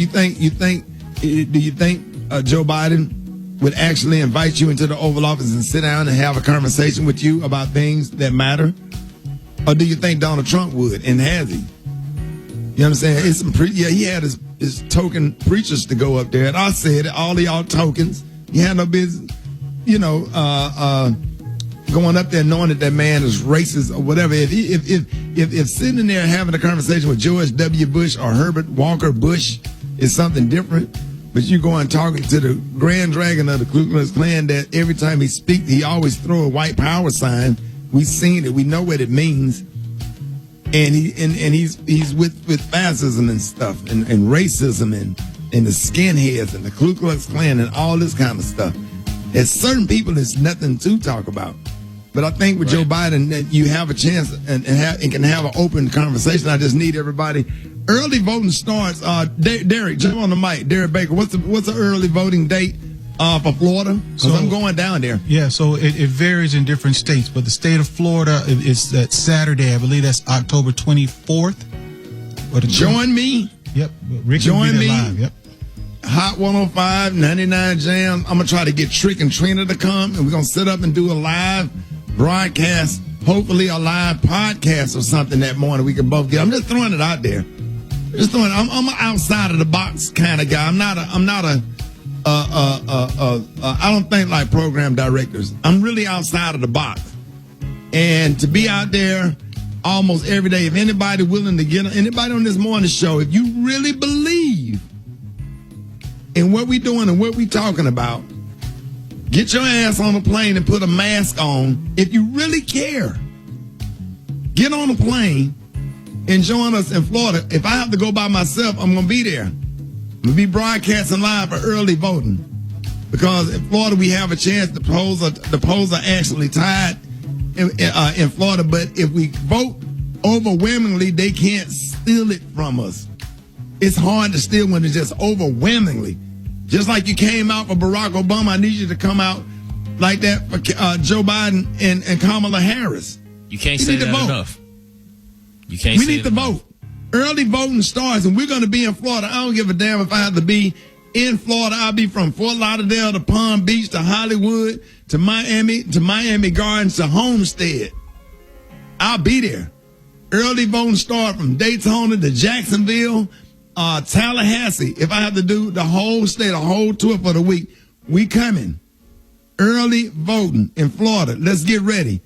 you think Joe Biden would actually invite you into the Oval Office and sit down and have a conversation with you about things that matter? Or do you think Donald Trump would, and has he? You know what I'm saying? He had his token preachers to go up there, and I said it, all of y'all tokens, you had no business, going up there knowing that man is racist or whatever. If sitting there having a conversation with George W. Bush or Herbert Walker Bush is something different, But you go and talking to the Grand Dragon of the Ku Klux Klan that every time he speaks, he always throw a white power sign. We've seen it. We know what it means. And he's with fascism and stuff and racism and the skinheads and the Ku Klux Klan and all this kind of stuff. There's certain people there's nothing to talk about. But I think with Joe Biden that you have a chance and can have an open conversation. I just need everybody. Early voting starts. Derek, jump on the mic. Derek Baker, what's the early voting date for Florida? Because I'm going down there. Yeah, so it varies in different states, but the state of Florida is that Saturday. I believe that's October 24th. Join me. Yep. Rick Join me. Live. Yep. Hot 105, 99 Jam. I'm going to try to get Trick and Trina to come, and we're going to sit up and do a live broadcast, hopefully a live podcast or something that morning we can both get. I'm just throwing it out there. I'm an outside of the box kind of guy. I don't think like program directors. I'm really outside of the box. And to be out there almost every day, if anybody willing to anybody on this morning show, if you really believe in what we doing and what we talking about, get your ass on a plane and put a mask on. If you really care, get on a plane and join us in Florida. If I have to go by myself, I'm going to be there. I'm going to be broadcasting live for early voting. Because in Florida, we have a chance. The polls are actually tied in Florida. But if we vote overwhelmingly, they can't steal it from us. It's hard to steal when it's just overwhelmingly. Just like you came out for Barack Obama, I need you to come out like that for Joe Biden and Kamala Harris. You can't say that enough. You can't. We need to vote. Early voting starts, and we're going to be in Florida. I don't give a damn if I have to be in Florida. I'll be from Fort Lauderdale to Palm Beach to Hollywood to Miami Gardens to Homestead. I'll be there. Early voting start from Daytona to Jacksonville, Tallahassee. If I have to do the whole state, a whole tour for the week, we coming. Early voting in Florida. Let's get ready.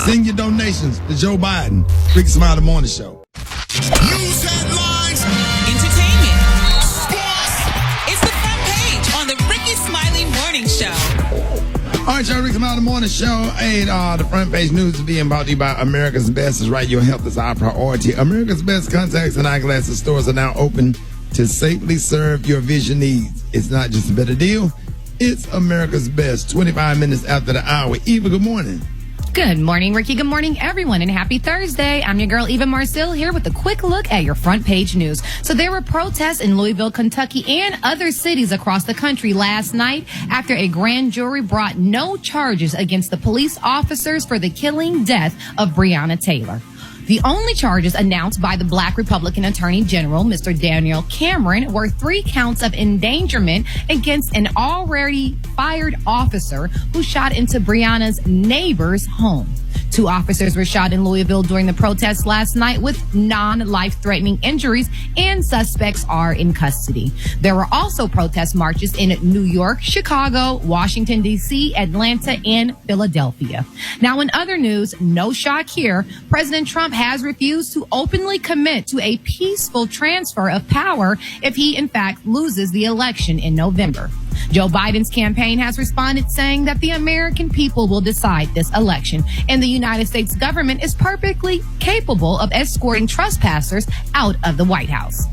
Send your donations to Joe Biden. Rickey Smiley Morning Show. News headlines. Entertainment. Sports. It's the front page on the Rickey Smiley Morning Show. All right, y'all, Rickey Smiley Morning Show. And the front page news is being brought to you by America's Best. Is right, your health is our priority. America's Best contacts and eyeglasses stores are now open to safely serve your vision needs. It's not just a better deal. It's America's Best. 25 minutes after the hour. Eva, good morning. Good morning, Ricky. Good morning, everyone, and happy Thursday. I'm your girl, Eva Marcel, here with a quick look at your front page news. So there were protests in Louisville, Kentucky, and other cities across the country last night after a grand jury brought no charges against the police officers for the killing death of Breonna Taylor. The only charges announced by the Black Republican Attorney General, Mr. Daniel Cameron, were 3 counts of endangerment against an already fired officer who shot into Breonna's neighbor's home. 2 officers were shot in Louisville during the protests last night with non-life-threatening injuries, and suspects are in custody. There were also protest marches in New York, Chicago, Washington, D.C., Atlanta, and Philadelphia. Now, in other news, no shock here, President Trump has refused to openly commit to a peaceful transfer of power if he, in fact, loses the election in November. Joe Biden's campaign has responded saying that the American people will decide this election, and the United States government is perfectly capable of escorting trespassers out of the White House.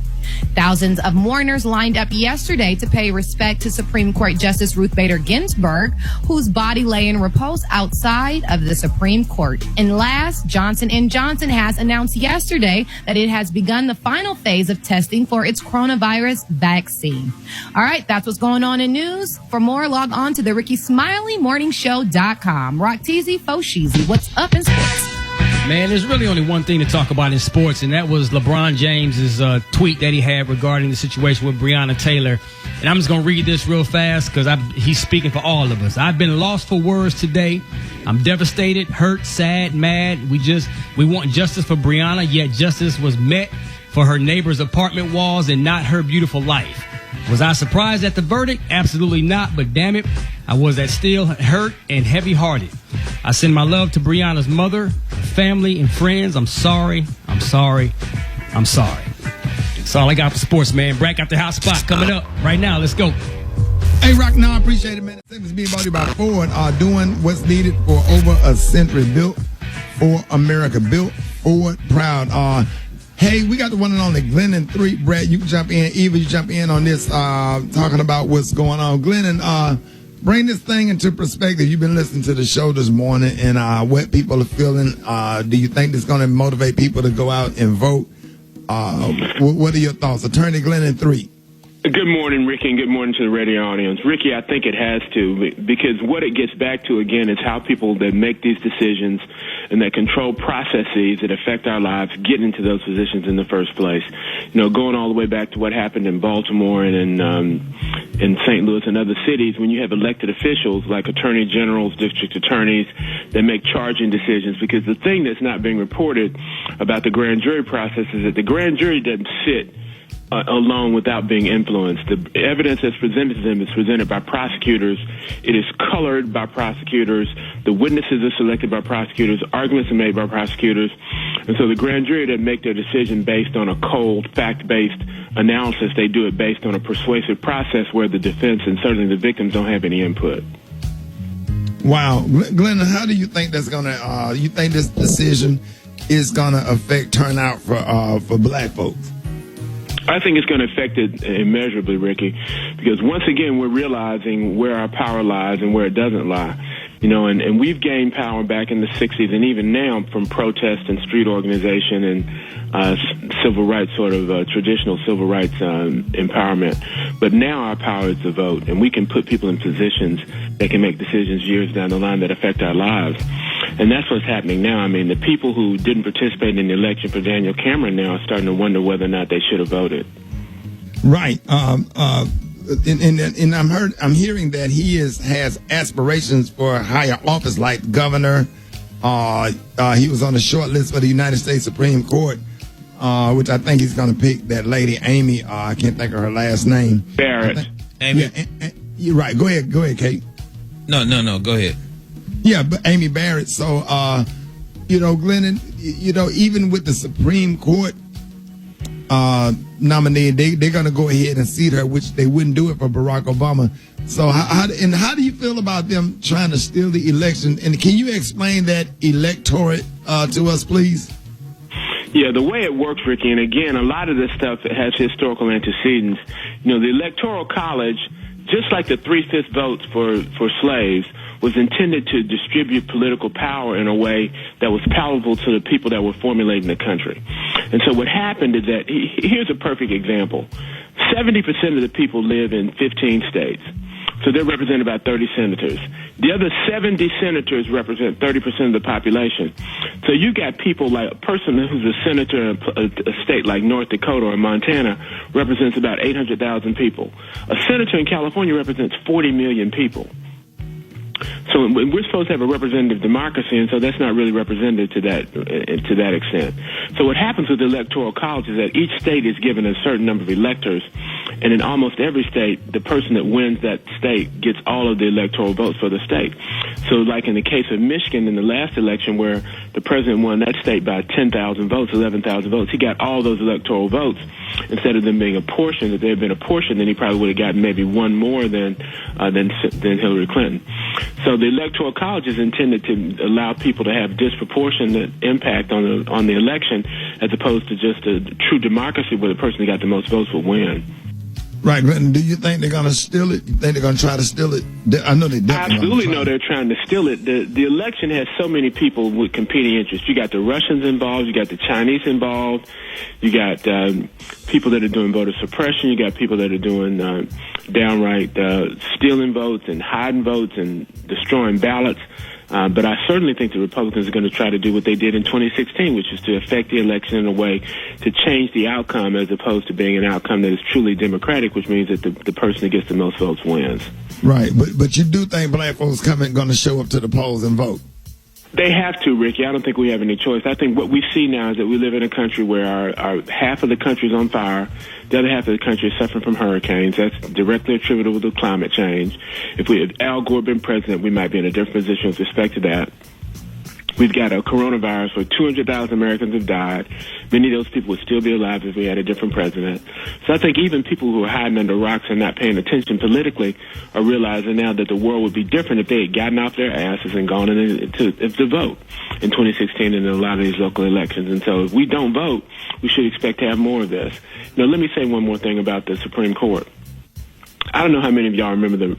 Thousands of mourners lined up yesterday to pay respect to Supreme Court Justice Ruth Bader Ginsburg, whose body lay in repose outside of the Supreme Court. And last, Johnson & Johnson has announced yesterday that it has begun the final phase of testing for its coronavirus vaccine. All right, that's what's going on in news. For more, log on to the RickeySmileyMorningShow.com. Rock Teasy, Fosheezy, what's up in sports? Man, there's really only one thing to talk about in sports, and that was LeBron James's tweet that he had regarding the situation with Breonna Taylor. And I'm just going to read this real fast because he's speaking for all of us. I've been lost for words today. I'm devastated, hurt, sad, mad. We want justice for Breonna, yet justice was met for her neighbor's apartment walls and not her beautiful life. Was I surprised at the verdict? Absolutely not, but damn it, I was still hurt and heavy-hearted. I send my love to Breonna's mother, family, and friends. I'm sorry. That's all I got for sports, man. Brad got the hot spot coming up right now. Let's go. Hey, Rock, now I appreciate it, man. It's being brought to you by Ford, doing what's needed for over a century. Built for America. Built Ford proud. Hey, we got the one and only Glennon 3. Brad, you can jump in. Eva, you jump in on this, talking about what's going on. Glennon, bring this thing into perspective. You've been listening to the show this morning and what people are feeling. Do you think it's going to motivate people to go out and vote? What are your thoughts? Attorney Glennon 3. Good morning, Ricky, and good morning to the radio audience. Ricky, I think it has to, because what it gets back to, again, is how people that make these decisions and that control processes that affect our lives get into those positions in the first place. You know, going all the way back to what happened in Baltimore and in St. Louis and other cities, when you have elected officials like attorney generals, district attorneys, that make charging decisions. Because the thing that's not being reported about the grand jury process is that the grand jury doesn't sit alone without being influenced. The evidence that's presented to them is presented by prosecutors. It is colored by prosecutors. The witnesses are selected by prosecutors. Arguments are made by prosecutors. And so the grand jury doesn't make their decision based on a cold, fact-based analysis. They do it based on a persuasive process where the defense and certainly the victims don't have any input. Wow. Glenn, how do you think that's going to, you think this decision is going to affect turnout for black folks? I think it's going to affect it immeasurably, Ricky, because once again, we're realizing where our power lies and where it doesn't lie. You know, and we've gained power back in the 60s and even now from protest and street organization and civil rights, sort of traditional civil rights empowerment. But now our power is to vote, and we can put people in positions that can make decisions years down the line that affect our lives. And that's what's happening now. I mean, the people who didn't participate in the election for Daniel Cameron now are starting to wonder whether or not they should have voted. Right. And I'm hearing that he has aspirations for a higher office like governor. He was on the short list for the United States Supreme Court, which I think he's going to pick that lady, Amy. I can't think of her last name. Barrett. Amy. Yeah, you're right. Go ahead, Kate. No. Go ahead. Yeah, but Amy Barrett. So, Glennon, even with the Supreme Court nominee, they're going to go ahead and seat her, which they wouldn't do it for Barack Obama. So how do you feel about them trying to steal the election? And can you explain that electorate to us, please? Yeah, the way it works, Ricky, and again, a lot of this stuff has historical antecedents. You know, the Electoral College, just like the 3/5 votes for slaves, was intended to distribute political power in a way that was palatable to the people that were formulating the country. And so what happened is that, here's a perfect example. 70% of the people live in 15 states. So they represent about 30 senators. The other 70 senators represent 30% of the population. So you got people like a person who's a senator in a state like North Dakota or Montana represents about 800,000 people. A senator in California represents 40 million people. So we're supposed to have a representative democracy, and so that's not really represented to that extent. So what happens with the Electoral College is that each state is given a certain number of electors, and in almost every state, the person that wins that state gets all of the electoral votes for the state. So like in the case of Michigan in the last election where the president won that state by 10,000 votes, 11,000 votes, he got all those electoral votes. Instead of them being apportioned, if they had been apportioned, then he probably would have gotten maybe one more than Hillary Clinton. So the Electoral College is intended to allow people to have disproportionate impact on the election, as opposed to just a true democracy where the person who got the most votes will win. Right, Glenn. Do you think they're going to steal it? You think they're going to try to steal it? I know they definitely absolutely know they're trying to steal it. The election has so many people with competing interests. You got the Russians involved. You got the Chinese involved. You got people that are doing voter suppression. You got people that are doing downright stealing votes and hiding votes and destroying ballots. But I certainly think the Republicans are going to try to do what they did in 2016, which is to affect the election in a way to change the outcome as opposed to being an outcome that is truly democratic, which means that the person that gets the most votes wins. Right. But you do think black folks going to show up to the polls and vote? They have to, Ricky. I don't think we have any choice. I think what we see now is that we live in a country where our half of the country is on fire. The other half of the country is suffering from hurricanes. That's directly attributable to climate change. If Al Gore had been president, we might be in a different position with respect to that. We've got a coronavirus where 200,000 Americans have died. Many of those people would still be alive if we had a different president. So I think even people who are hiding under rocks and not paying attention politically are realizing now that the world would be different if they had gotten off their asses and gone in to vote in 2016 and in a lot of these local elections. And so if we don't vote, we should expect to have more of this. Now, let me say one more thing about the Supreme Court. I don't know how many of y'all remember the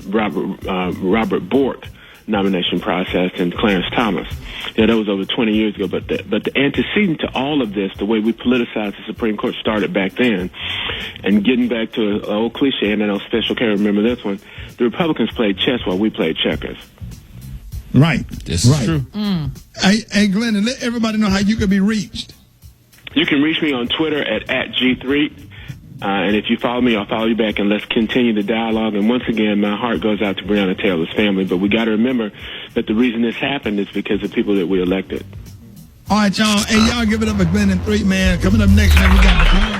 Robert Bork nomination process and Clarence Thomas. That was over 20 years ago, but the antecedent to all of this, the way we politicized the Supreme Court started back then. And getting back to an old cliche, and I know Special K remember this one, the Republicans played chess while we played checkers. Right. This is true. Hey, Glenn, and let everybody know how you can be reached. You can reach me on Twitter at G3. And if you follow me, I'll follow you back, and let's continue the dialogue. And once again, my heart goes out to Breonna Taylor's family. But we got to remember that the reason this happened is because of people that we elected. All right, y'all. Hey, y'all give it up for Glenn and 3, man. Coming up next, man, we got the